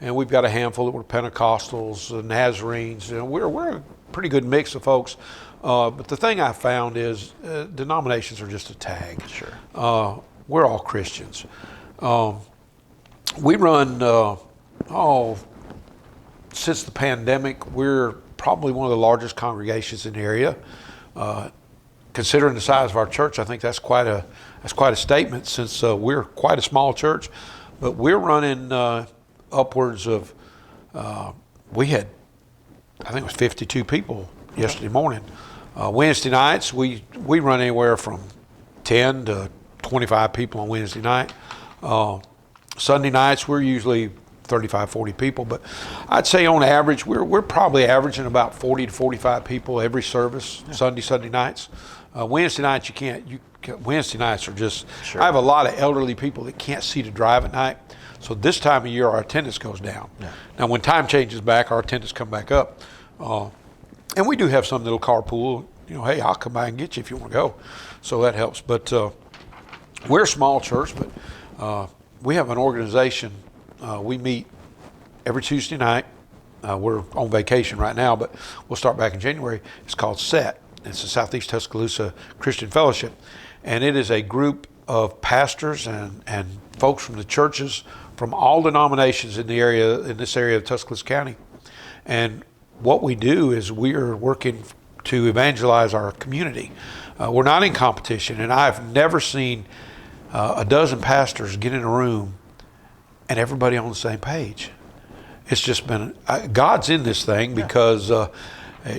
and we've got a handful that were Pentecostals, Nazarenes. We're a pretty good mix of folks. But the thing I found is denominations are just a tag. Sure. We're all Christians. We run since the pandemic, we're probably one of the largest congregations in the area. Considering the size of our church, I think that's quite a statement, since we're quite a small church. But we're running upwards of, we had, I think it was 52 people yesterday morning. Wednesday nights, we run anywhere from 10 to 25 people on Wednesday night. Sunday nights, we're usually 35, 40 people, but I'd say on average, we're probably averaging about 40 to 45 people every service, yeah. Sunday nights. Wednesday nights, Wednesday nights are just, sure. I have a lot of elderly people that can't see to drive at night. So this time of year, our attendance goes down. Yeah. Now, when time changes back, our attendance come back up. And we do have some that'll carpool, hey, I'll come by and get you if you want to go. So that helps. But we're a small church, but we have an organization. We meet every Tuesday night. We're on vacation right now, but we'll start back in January. It's called SET. It's the Southeast Tuscaloosa Christian Fellowship. And it is a group of pastors and folks from the churches from all denominations in this area of Tuscaloosa County. And what we do is we are working to evangelize our community. We're not in competition, and I've never seen a dozen pastors get in a room and everybody on the same page. It's just been, God's in this thing, because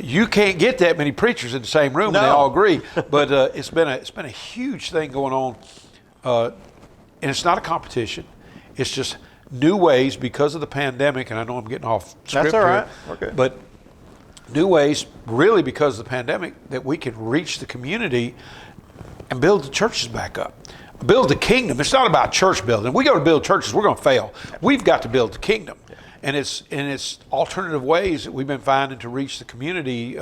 you can't get that many preachers in the same room. No. And they all agree. But it's been a huge thing going on, and it's not a competition. It's just new ways because of the pandemic. And I know I'm getting off script. That's all right. Here, okay. But new ways, really, because of the pandemic, that we can reach the community and build the churches back up. Build the kingdom. It's not about church building. If we go to build churches, we're going to fail. We've got to build the kingdom. And it's alternative ways that we've been finding to reach the community.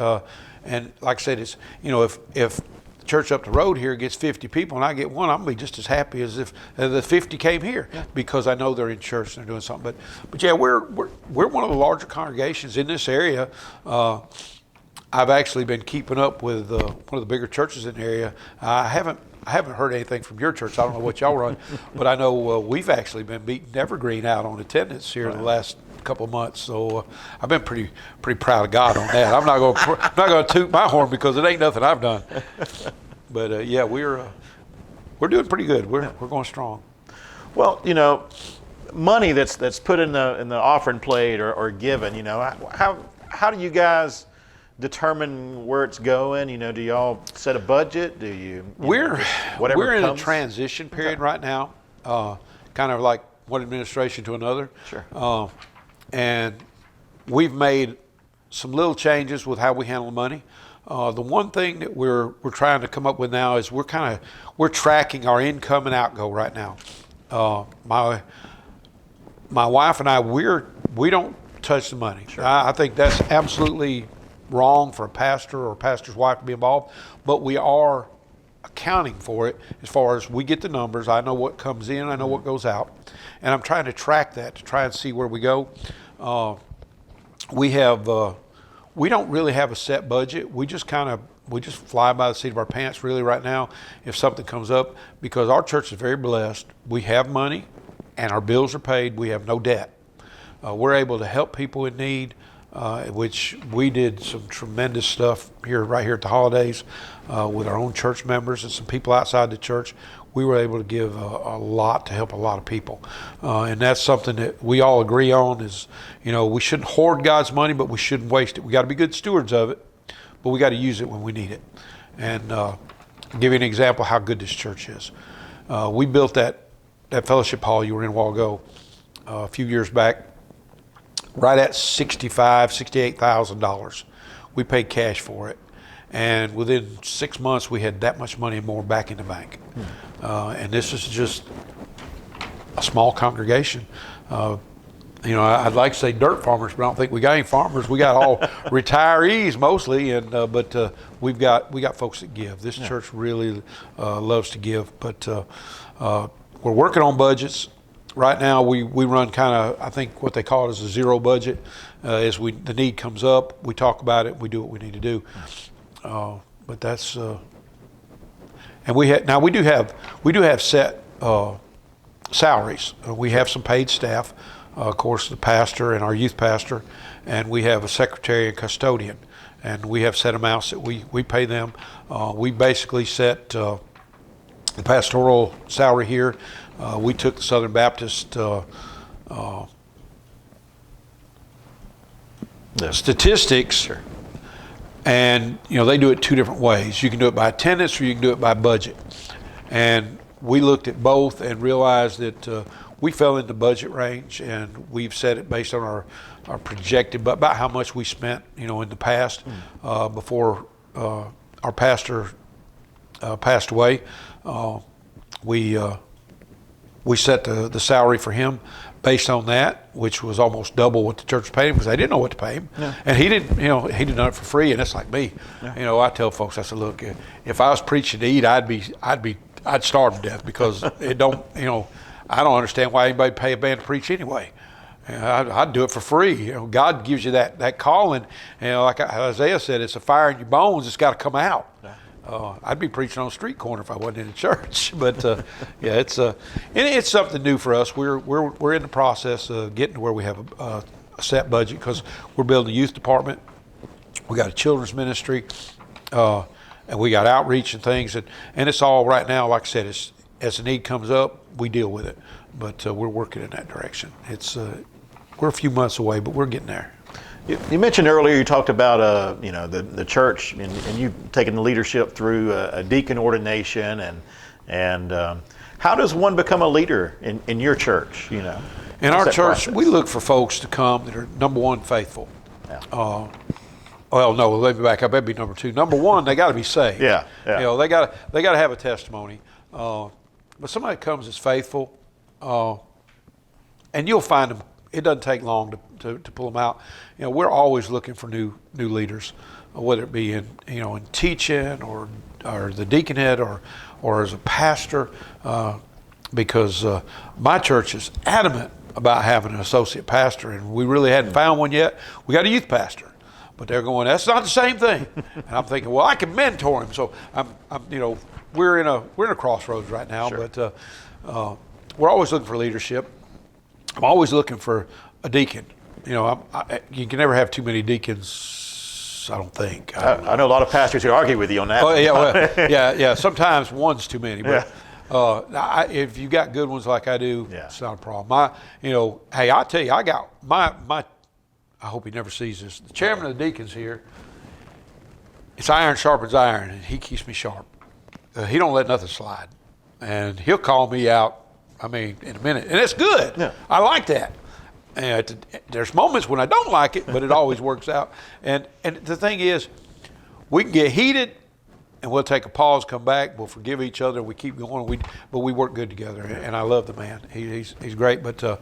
And like I said, it's, if the church up the road here gets 50 people and I get one, I'm going to be just as happy as if the 50 came here, because I know they're in church and they're doing something. But yeah, we're one of the larger congregations in this area. I've actually been keeping up with one of the bigger churches in the area. I haven't heard anything from your church. I don't know what y'all run, but I know we've actually been beating Evergreen out on attendance here in the last couple of months. So I've been pretty proud of God on that. I'm not going to toot my horn, because it ain't nothing I've done. But yeah, we're doing pretty good. We're going strong. Well, money that's put in the offering plate or given. How do you guys determine where it's going? Do y'all set a budget? Do you? We're in a transition period right now, kind of like one administration to another. Sure. And we've made some little changes with how we handle money. The one thing that we're trying to come up with now is we're tracking our income and outgo right now. My wife and I, we don't touch the money. Sure. I think that's absolutely wrong for a pastor or a pastor's wife to be involved, but we are accounting for it as far as we get the numbers. I know what comes in, I know what goes out, and I'm trying to track that to try and see where we go. we have we don't really have a set budget. We just fly by the seat of our pants really right now if something comes up, because our church is very blessed. We have money and our bills are paid. We have no debt. We're able to help people in need, which we did some tremendous stuff right here at the holidays with our own church members and some people outside the church. We were able to give a lot to help a lot of people. And that's something that we all agree on is, we shouldn't hoard God's money, but we shouldn't waste it. We got to be good stewards of it, but we got to use it when we need it. And I'll give you an example of how good this church is. We built that fellowship hall you were in a while ago, a few years back, right at $68,000. We paid cash for it. And within 6 months, we had that much money and more back in the bank. And this is just a small congregation. I'd like to say dirt farmers, but I don't think we got any farmers. We got all retirees mostly, but we got folks that give. This church really loves to give, but we're working on budgets. Right now, we run kind of, I think what they call it is a zero budget. As the need comes up, we talk about it, we do what we need to do. But that's and we do have set salaries. We have some paid staff, of course, the pastor and our youth pastor, and we have a secretary and custodian, and we have set amounts that we pay them. We basically set the pastoral salary here. We took the Southern Baptist statistics. Sure. And they do it two different ways. You can do it by attendance or you can do it by budget. And we looked at both and realized that we fell in the budget range, and we've set it based on our projected, but about how much we spent in the past before our pastor passed away. We set the salary for him based on that, which was almost double what the church paid him, because they didn't know what to pay him. Yeah. And he didn't, he did it for free. And it's like me. Yeah. I tell folks, I said, look, if I was preaching to eat, I'd starve to death, because I don't understand why anybody pay a man to preach anyway. I'd do it for free. God gives you that calling. Like Isaiah said, it's a fire in your bones. It's got to come out. Yeah. I'd be preaching on a street corner if I wasn't in a church. But it's something new for us. We're in the process of getting to where we have a set budget, because we're building a youth department. We got a children's ministry, and we got outreach and things. And it's all right now, like I said, as the need comes up, we deal with it. But we're working in that direction. We're a few months away, but we're getting there. You mentioned earlier, you talked about the church, and you taking the leadership through a deacon ordination, and how does one become a leader in your church? In our church, process? We look for folks to come that are, number one, faithful. Yeah. Well, no, let me back up. That'd be number two. Number one, they got to be saved. Yeah. They got to have a testimony. But somebody comes that's faithful, and you'll find them. It doesn't take long to pull them out. We're always looking for new leaders, whether it be in teaching or the deaconate or as a pastor, because my church is adamant about having an associate pastor, and we really hadn't found one yet. We got a youth pastor, but they're going, that's not the same thing. And I'm thinking, well, I can mentor him. So we're in a crossroads right now. Sure. But we're always looking for leadership. I'm always looking for a deacon. You can never have too many deacons, I don't think. I know a lot of pastors who argue with you on that. Oh, yeah. Sometimes one's too many. But if you got good ones like I do, it's not a problem. Hey, I tell you, I got my. I hope he never sees this. The chairman of the deacons here. It's iron sharpens iron, and he keeps me sharp. He don't let nothing slide, and he'll call me out. In a minute. And it's good. Yeah. I like that. And there's moments when I don't like it, but it always works out. And the thing is, we can get heated, and we'll take a pause, come back, we'll forgive each other, we keep going, but we work good together. And I love the man. He's great. But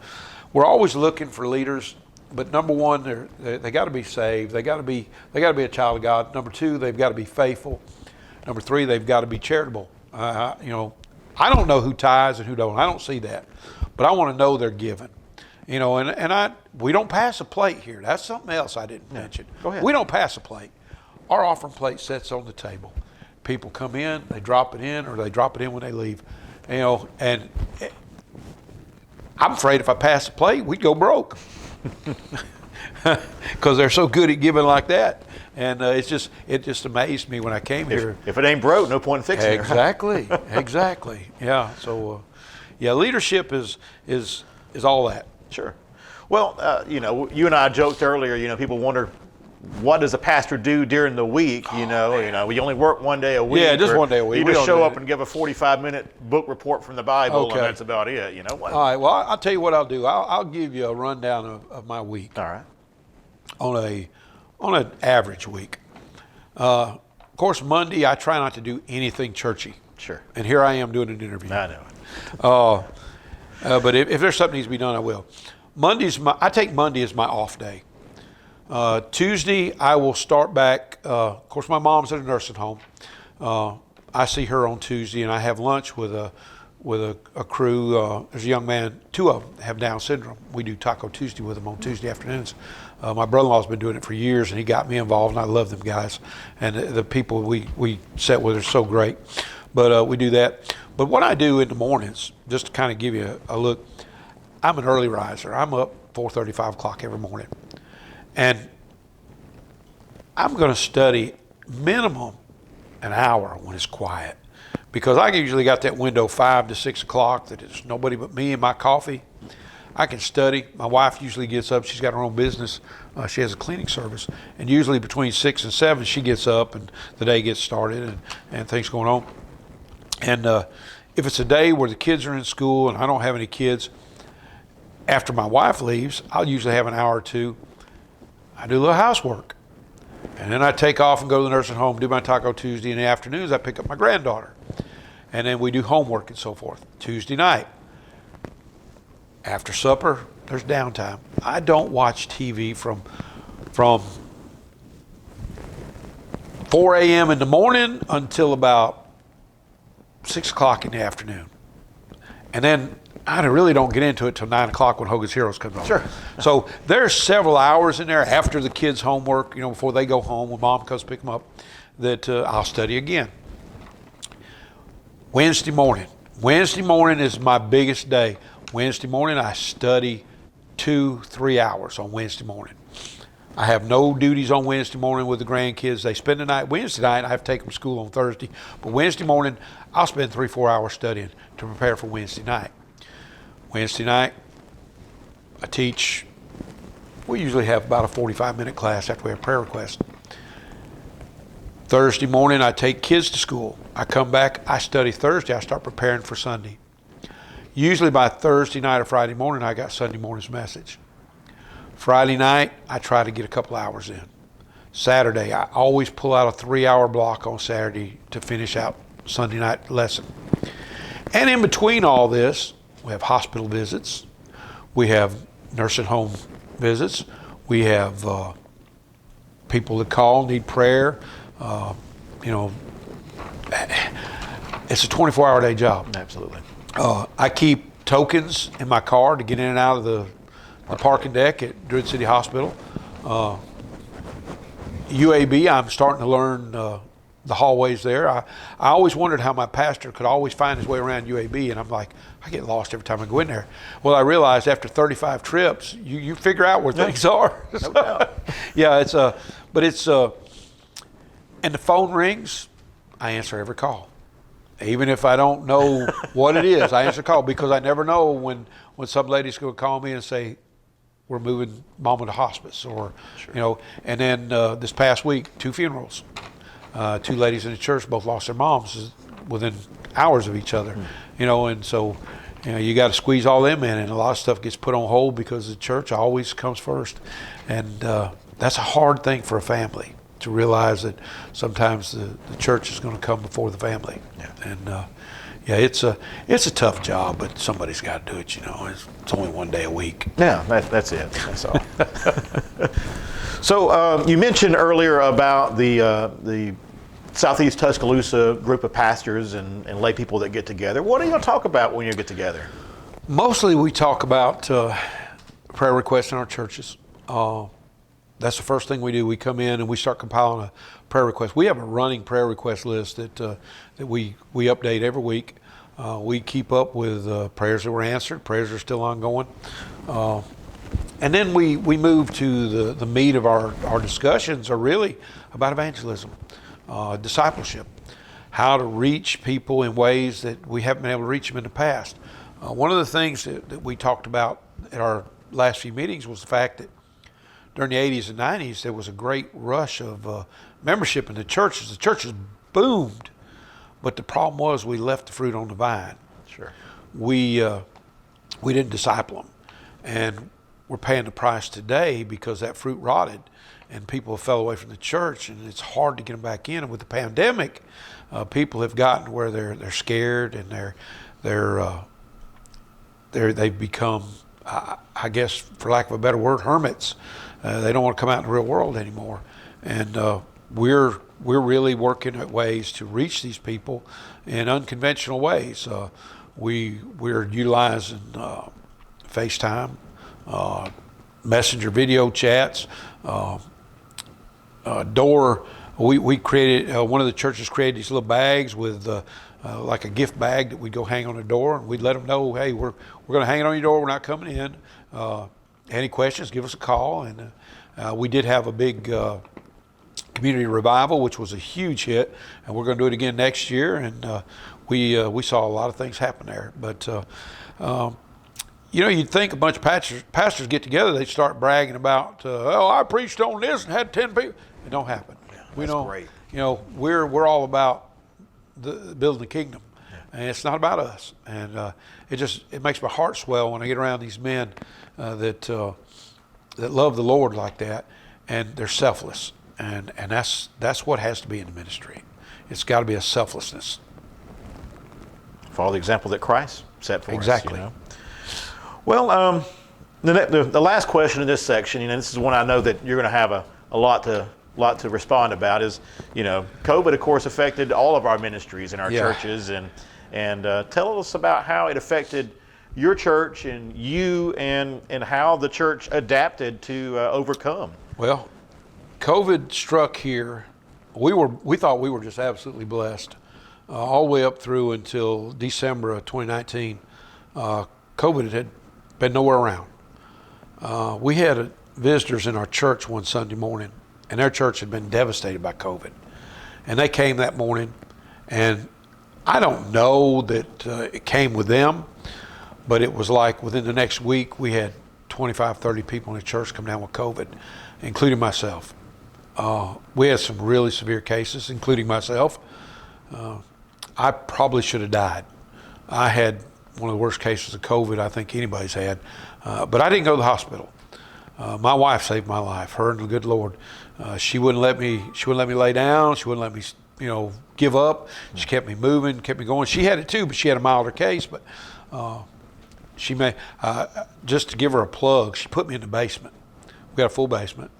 we're always looking for leaders. But number one, they got to be saved. They got to be a child of God. Number two, they've got to be faithful. Number three, they've got to be charitable. I don't know who tithes and who don't. I don't see that. But I want to know they're giving. And we don't pass a plate here. That's something else I didn't mention. Go ahead. We don't pass a plate. Our offering plate sits on the table. People come in, they drop it in, or they drop it in when they leave. And I'm afraid if I pass the plate, we'd go broke. Because they're so good at giving like that. And it just amazed me when I came here. If it ain't broke, no point in fixing it. Exactly. Exactly. Yeah. So, leadership is all that. Sure. Well, you and I joked earlier. People wonder, what does a pastor do during the week? We only work one day a week. Yeah, just one day a week. You just show up and give a 45-minute book report from the Bible, Okay. and that's about it. What? All right. Well, I'll tell you what I'll do. I'll give you a rundown of my week. All right. On an average week. Of course, Monday I try not to do anything churchy. Sure. And here I am doing an interview. I know. But if there's something needs to be done, I will. I take Monday as my off day. Tuesday I will start back. Of course, my mom's at a nursing home. I see her on Tuesday, and I have lunch with a crew. There's a young man, two of them have Down syndrome. We do Taco Tuesday with them on Tuesday afternoons. My brother-in-law's been doing it for years, and he got me involved, and I love them guys. And the people we sit with are so great. But we do that. But what I do in the mornings, just to kind of give you a look, I'm an early riser. I'm up 4:30, 5 o'clock every morning. And I'm going to study minimum an hour when it's quiet. Because I usually got that window 5 to 6 o'clock that it's nobody but me and my coffee. I can study. My wife usually gets up. She's got her own business. She has a cleaning service. And usually between 6 and 7, she gets up and the day gets started and things going on. And if it's a day where the kids are in school and I don't have any kids, after my wife leaves, I'll usually have an hour or two. I do a little housework. And then I take off and go to the nursing home, do my Taco Tuesday. In the afternoons, I pick up my granddaughter. And then we do homework and so forth. Tuesday night, after supper, there's downtime. I don't watch TV from 4 a.m. in the morning until about 6 o'clock in the afternoon. And then I really don't get into it till 9 o'clock when Hogan's Heroes comes on. Sure. So there's several hours in there after the kids' homework, before they go home, when mom comes pick them up, that I'll study again. Wednesday morning. Wednesday morning is my biggest day. Wednesday morning, I study 2-3 hours on Wednesday morning. I have no duties on Wednesday morning with the grandkids. They spend the night. Wednesday night, I have to take them to school on Thursday. But Wednesday morning, I'll spend 3-4 hours studying to prepare for Wednesday night. Wednesday night, I teach. We usually have about a 45-minute class after we have prayer requests. Thursday morning, I take kids to school. I come back, I study Thursday. I start preparing for Sunday. Usually by Thursday night or Friday morning, I got Sunday morning's message. Friday night, I try to get a couple hours in. Saturday, I always pull out a 3-hour block on Saturday to finish out Sunday night lesson. And in between all this, we have hospital visits. We have nursing home visits. We have people that call, need prayer. It's a 24-hour day job. Absolutely. I keep tokens in my car to get in and out of the parking deck at Druid City Hospital. UAB, I'm starting to learn the hallways there. I always wondered how my pastor could always find his way around UAB, and I'm like, I get lost every time I go in there. Well, I realized after 35 trips, you figure out where things are. No doubt. Yeah, and the phone rings, I answer every call. Even if I don't know what it is, I answer the call because I never know when some lady's going to call me and say, we're moving mama to hospice, or, Sure. And then this past week, 2 funerals. 2 ladies in the church both lost their moms within hours of each other, and so, you got to squeeze all them in, and a lot of stuff gets put on hold because the church always comes first. And that's a hard thing for a family, to realize that sometimes the church is going to come before the family. Yeah. And it's a tough job, but somebody's got to do it. It's only one day a week. Yeah, that's it. That's all. So you mentioned earlier about the Southeast Tuscaloosa group of pastors and lay people that get together. What are you going to talk about when you get together? Mostly we talk about prayer requests in our churches. That's the first thing we do. We come in and we start compiling a prayer request. We have a running prayer request list that we update every week. We keep up with prayers that were answered, prayers that are still ongoing. And then we move to the meat of our discussions are really about evangelism, discipleship, how to reach people in ways that we haven't been able to reach them in the past. One of the things that we talked about at our last few meetings was the fact that during the 80s and 90s, there was a great rush of membership in the churches. The churches boomed, but the problem was we left the fruit on the vine. Sure. We didn't disciple them, and we're paying the price today because that fruit rotted, and people fell away from the church, and it's hard to get them back in. And with the pandemic, people have gotten where they're scared, and they've become, I guess, for lack of a better word, hermits. They don't want to come out in the real world anymore, and we're really working at ways to reach these people in unconventional ways. We're utilizing FaceTime, messenger video chats, door. We created, one of the churches created these little bags with like a gift bag that we'd go hang on the door, and we'd let them know, hey, we're going to hang it on your door. We're not coming in. Any questions, give us a call. And we did have a big community revival, which was a huge hit, and we're going to do it again next year. And we saw a lot of things happen there. But you'd think a bunch of pastors get together, they'd start bragging about, I preached on this and had 10 people. It don't happen. Yeah, we that's don't. Great. We're all about building the kingdom, and it's not about us. And it makes my heart swell when I get around these men that love the Lord like that, and they're selfless. And that's what has to be in the ministry. It's got to be a selflessness. Follow the example that Christ set for us. Exactly. Well, the last question in this section, this is one I know that you're going to have a lot to respond about, is, COVID, of course, affected all of our ministries in our churches, and tell us about how it affected your church and you, and how the church adapted to overcome. Well, COVID struck here. We thought we were just absolutely blessed all the way up through until December of 2019. COVID had been nowhere around. We had visitors in our church one Sunday morning, and their church had been devastated by COVID. And they came that morning, and I don't know that it came with them, but it was like within the next week we had 25, 30 people in the church come down with COVID, including myself. We had some really severe cases, including myself. I probably should have died. I had one of the worst cases of COVID I think anybody's had, but I didn't go to the hospital. My wife saved my life. Her and the good Lord. She wouldn't let me lay down. She wouldn't let me, give up. She kept me moving, kept me going. She had it too, but she had a milder case. But she may, just to give her a plug, she put me in the basement. We got a full basement,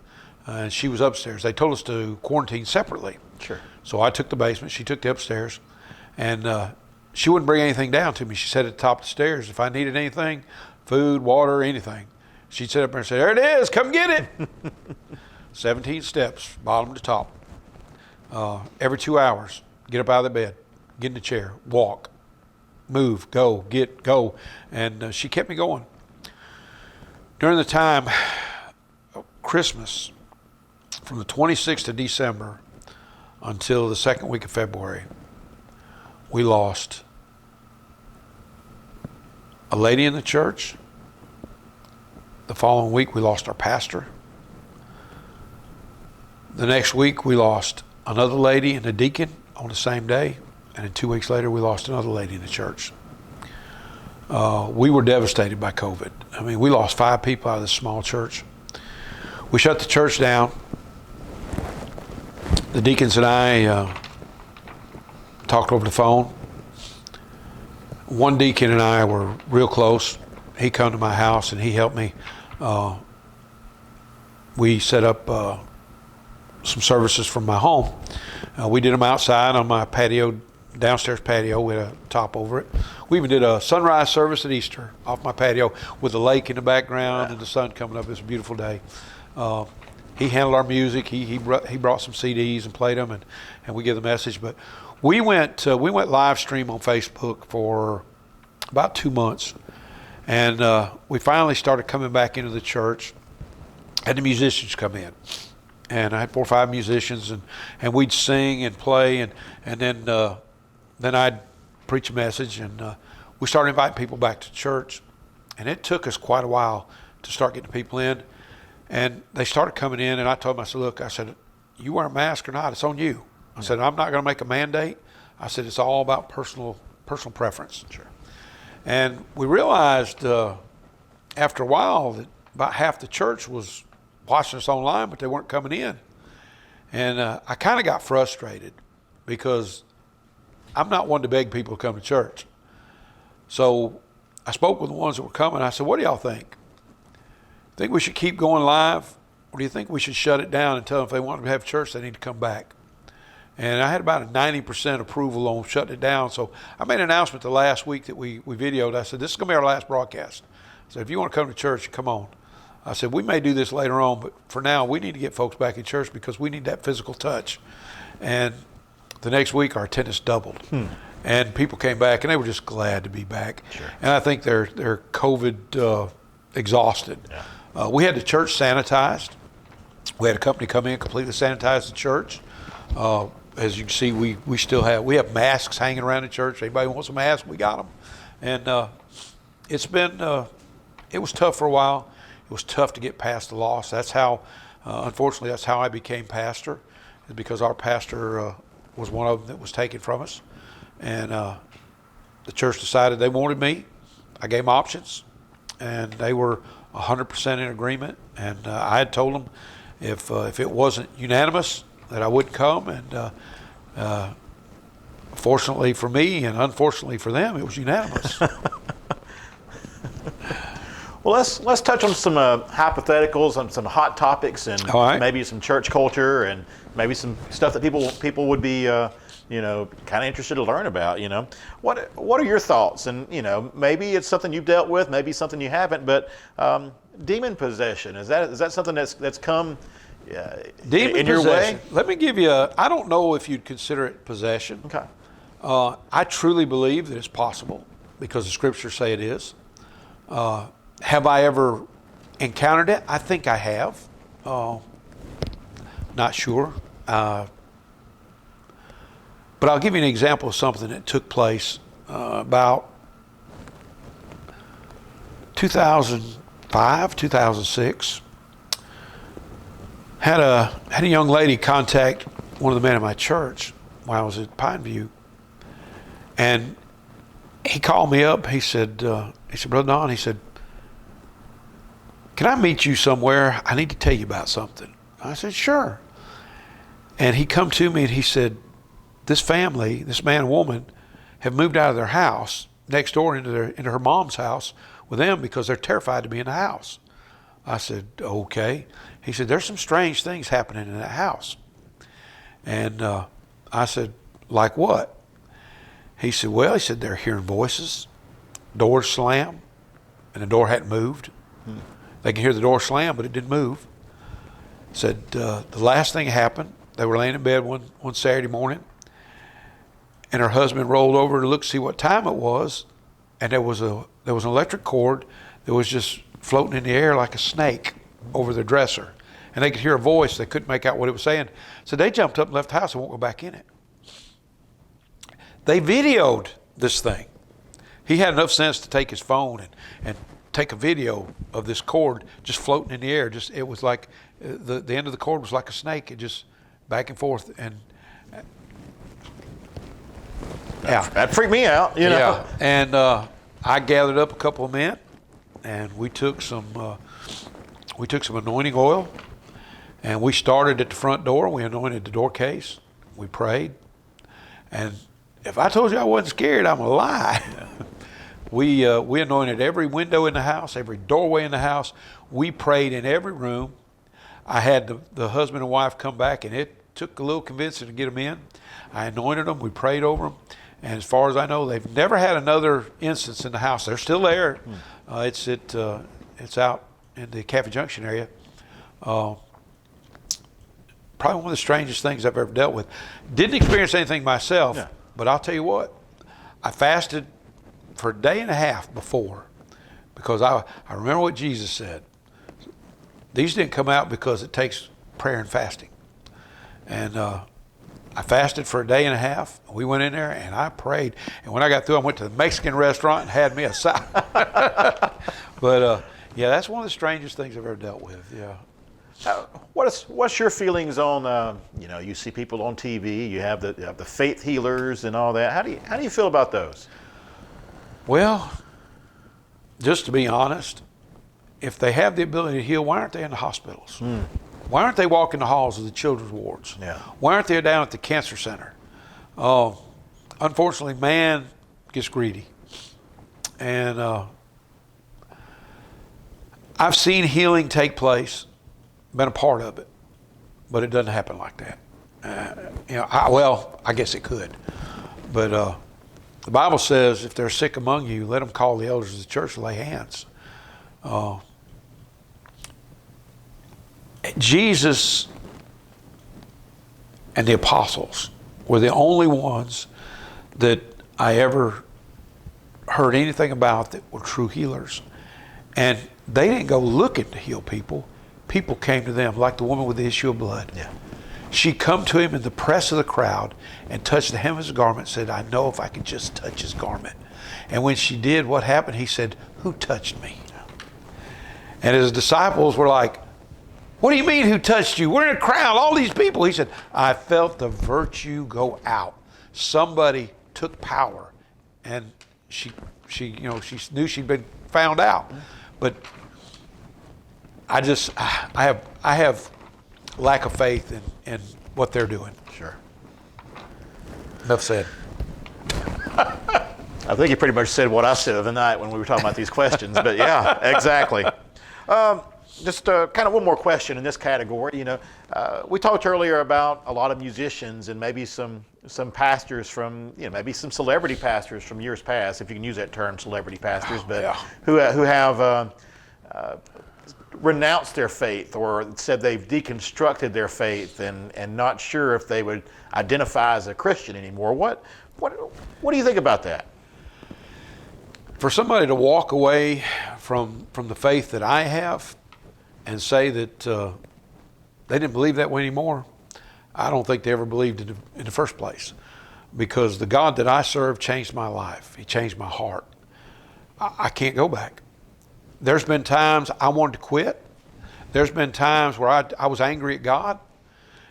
and she was upstairs. They told us to quarantine separately. Sure. So I took the basement. She took the upstairs, and she wouldn't bring anything down to me. She sat at the top of the stairs. If I needed anything, food, water, anything, she'd sit up there and say, there it is, come get it. 17 steps, bottom to top. Every 2 hours, get up out of the bed, get in the chair, walk, move, go, go. And she kept me going. During the time of Christmas, from the 26th of December until the second week of February, we lost a lady in the church. The following week, we lost our pastor. The next week, we lost another lady and a deacon on the same day. And then 2 weeks later, we lost another lady in the church. We were devastated by COVID. I mean, we lost 5 people out of this small church. We shut the church down. The deacons and I talked over the phone. One deacon and I were real close. He come to my house and he helped me. We set up some services from my home. We did them outside on my patio downstairs patio with a top over it. We even did a sunrise service at Easter off my patio with the lake in the background and the sun coming up. It was a beautiful day. He handled our music. He brought some CDs and played them, and we gave the message. But we went live stream on Facebook for about 2 months, and we finally started coming back into the church. Had the musicians come in, and I had 4 or 5 musicians, and we'd sing and play, and then I'd preach a message, and we started inviting people back to church, and it took us quite a while to start getting people in, and they started coming in, and I told them, I said, look, I said, you wear a mask or not, it's on you. I said, I'm not going to make a mandate. I said, it's all about personal preference. Sure. And we realized after a while that about half the church was watching us online, but they weren't coming in. And I kind of got frustrated because I'm not one to beg people to come to church. So I spoke with the ones that were coming. I said, what do y'all think? Think we should keep going live? Or do you think we should shut it down and tell them if they want to have church, they need to come back? And I had about a 90% approval on shutting it down. So I made an announcement the last week that we videoed. I said, this is going to be our last broadcast. I said, if you want to come to church, come on. I said, we may do this later on, but for now, we need to get folks back in church because we need that physical touch. And the next week, our attendance doubled. And people came back, and they were just glad to be back. Sure. And I think they're COVID exhausted. Yeah. We had the church sanitized. We had a company come in, completely sanitize the church. As you can see, we still have masks hanging around the church. Anybody wants a mask, we got them. And it was tough for a while. It was tough to get past the loss. That's how, unfortunately, that's how I became pastor, is because our pastor was one of them that was taken from us. And the church decided they wanted me. I gave them options, and they were 100% in agreement. And I had told them if it wasn't unanimous that I wouldn't come. And fortunately for me and unfortunately for them, it was unanimous. Well, let's touch on some hypotheticals, on some hot topics, and maybe some church culture, and maybe some stuff that people would be kind of interested to learn about. What are your thoughts? And maybe it's something you've dealt with, maybe something you haven't. But demon possession, is that something that's come in your way? Let me give you I don't know if you'd consider it possession. Okay. I truly believe that it's possible because the scriptures say it is. Have I ever encountered it? I think I have. Not sure. But I'll give you an example of something that took place about 2005, 2006. Had a young lady contact one of the men in my church while I was at Pineview, and he called me up. He said, Brother Don, he said, can I meet you somewhere? I need to tell you about something. I said, sure. And he come to me and he said, this family, this man and woman, have moved out of their house next door into her mom's house with them because they're terrified to be in the house. I said, okay. He said, there's some strange things happening in that house. And I said, like what? He said, they're hearing voices, doors slam, and the door hadn't moved. They can hear the door slam, but it didn't move. Said the last thing happened, they were laying in bed one Saturday morning, and her husband rolled over to look to see what time it was, and there was an electric cord that was just floating in the air like a snake over the dresser. And they could hear a voice. They couldn't make out what it was saying. So they jumped up and left the house and won't go back in it. They videoed this thing. He had enough sense to take his phone and take a video of this cord just floating in the air. It was like the end of the cord was like a snake. It just back and forth. And that freaked me out. Yeah. And I gathered up a couple of men, and we took some anointing oil, and we started at the front door. We anointed the door case. We prayed, and if I told you I wasn't scared, I'm a lie. We anointed every window in the house, every doorway in the house. We prayed in every room. I had the husband and wife come back, and it took a little convincing to get them in. I anointed them. We prayed over them. And as far as I know, they've never had another instance in the house. They're still there. It's out in the Cafe Junction area. Probably one of the strangest things I've ever dealt with. Didn't experience anything myself, but I'll tell you what, I fasted for a day and a half before, because I remember what Jesus said. These didn't come out because it takes prayer and fasting. And I fasted for a day and a half. We went in there and I prayed. And when I got through, I went to the Mexican restaurant and had me a salad. But yeah, that's one of the strangest things I've ever dealt with. Yeah. What's your feelings on you see people on TV, you have the faith healers and all that. How do you feel about those? Well, just to be honest, if they have the ability to heal, why aren't they in the hospitals? Why aren't they walking the halls of the children's wards? Yeah. Why aren't they down at the cancer center? Unfortunately, man gets greedy. And I've seen healing take place, been a part of it, but it doesn't happen like that. I guess it could. But the Bible says, if they're sick among you, let them call the elders of the church to lay hands. Jesus and the apostles were the only ones that I ever heard anything about that were true healers. And they didn't go looking to heal people. People came to them, like the woman with the issue of blood. Yeah. She come to him in the press of the crowd and touched the hem of his garment and said, I know if I could just touch his garment. And when she did, what happened? He said, who touched me? And his disciples were like, what do you mean, who touched you? We're in a crowd, all these people. He said, I felt the virtue go out. Somebody took power. And she knew she'd been found out. But I have lack of faith in what they're doing. Sure. Enough said. I think you pretty much said what I said the other night when we were talking about these questions. But yeah, exactly. Just kind of one more question in this category. We talked earlier about a lot of musicians and maybe some pastors from, maybe some celebrity pastors from years past, if you can use that term, celebrity pastors, but who have renounced their faith or said they've deconstructed their faith and not sure if they would identify as a Christian anymore. What do you think about that? For somebody to walk away from the faith that I have and say that they didn't believe that way anymore, I don't think they ever believed it in the first place, because the God that I serve changed my life. He changed my heart. I can't go back. There's been times I wanted to quit. There's been times where I was angry at God,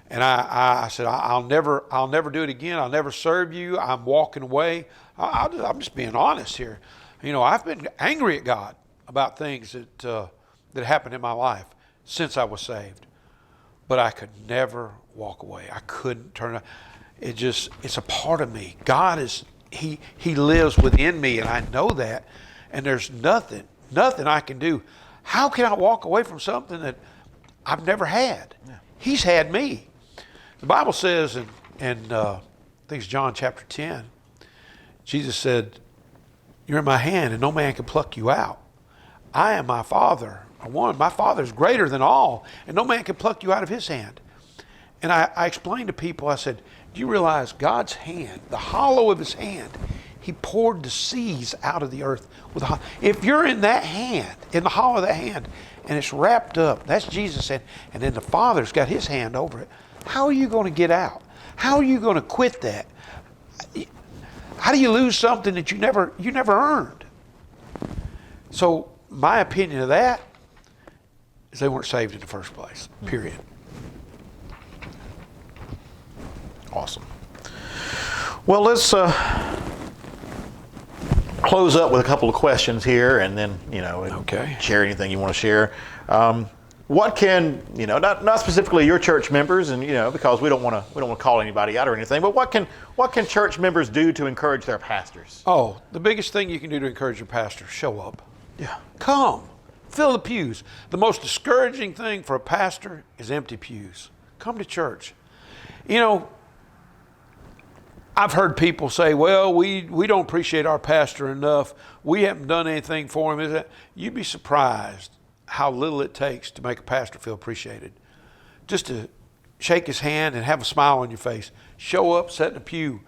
and I said, I'll never do it again. I'll never serve you. I'm walking away. I'm just being honest here. I've been angry at God about things that happened in my life since I was saved, but I could never walk away. I couldn't turn it. It's a part of me. God He lives within me, and I know that, and there's nothing I can do. How can I walk away from something that I've never had? Yeah. He's had me. The Bible says in I think it's John chapter 10, Jesus said, you're in my hand and no man can pluck you out. I am my Father. My Father is greater than all, and no man can pluck you out of his hand. And I explained to people, I said, do you realize God's hand, the hollow of his hand, he poured the seas out of the earth. If you're in that hand, in the hollow of that hand, and it's wrapped up, that's Jesus' hand, and then the Father's got his hand over it, how are you going to get out? How are you going to quit that? How do you lose something that you never earned? So my opinion of that is they weren't saved in the first place, period. Awesome. Well, let's close up with a couple of questions here, and then share anything you want to share. What can not specifically your church members, and because we don't want to call anybody out or anything, but what can church members do to encourage their pastors? Oh, the biggest thing you can do to encourage your pastor: show up. Yeah. Come, fill the pews. The most discouraging thing for a pastor is empty pews. Come to church. I've heard people say, well, we don't appreciate our pastor enough. We haven't done anything for him. Is that? You'd be surprised how little it takes to make a pastor feel appreciated. Just to shake his hand and have a smile on your face. Show up, sit in a pew.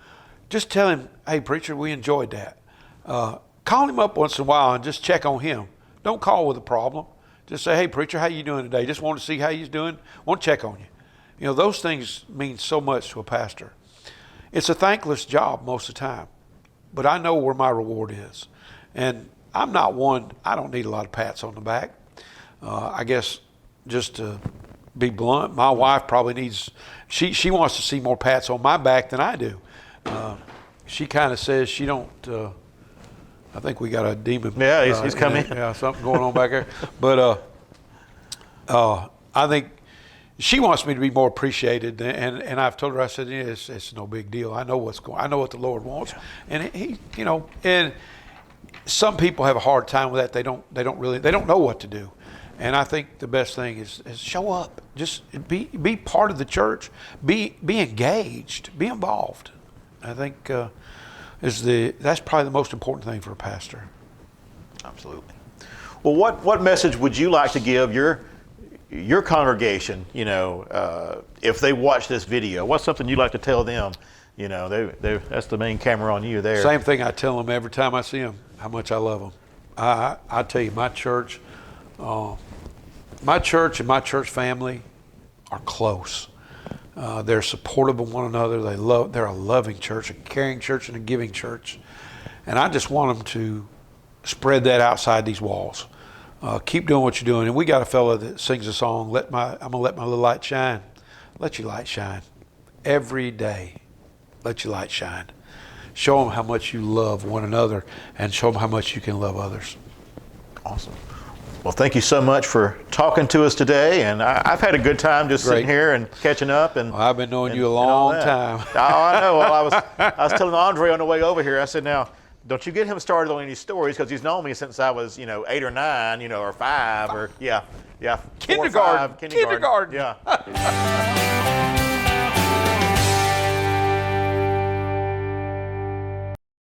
Just tell him, hey, preacher, we enjoyed that. Call him up once in a while and just check on him. Don't call with a problem. Just say, hey, preacher, how you doing today? Just want to see how you're doing. Want to check on you. You know, those things mean so much to a pastor. It's a thankless job most of the time, but I know where my reward is. And I'm not one, I don't need a lot of pats on the back. I guess just to be blunt, my wife probably needs, she wants to see more pats on my back than I do. She kind of says she don't, I think we got a demon. Yeah, he's coming. Yeah, something going on back there. But I think she wants me to be more appreciated, and I've told her, I said, yeah, it's no big deal. I know what's going. I know what the Lord wants, and He, you know, and some people have a hard time with that. They don't know what to do, and I think the best thing is show up, just be part of the church, be engaged, be involved. I think that's probably the most important thing for a pastor. Absolutely. Well, what message would you like to give your congregation, you know, if they watch this video? What's something you'd like to tell them? You know, that's the main camera on you there. Same thing I tell them every time I see them, how much I love them. I tell you, my church and my church family are close. They're supportive of one another. They're a loving church, a caring church, and a giving church. And I just want them to spread that outside these walls. Keep doing what you're doing. And we got a fella that sings a song, I'm going to let my little light shine. Let your light shine. Every day, let your light shine. Show them how much you love one another and show them how much you can love others. Awesome. Well, thank you so much for talking to us today. And I've had a good time just sitting here and catching up. And I've been knowing you a long time. Oh, I know. Well, I was telling Andre on the way over here, I said, now, don't you get him started on any stories, because he's known me since I was, 8 or 9, or 5 or, yeah. Kindergarten. 4 or 5, kindergarten. Yeah.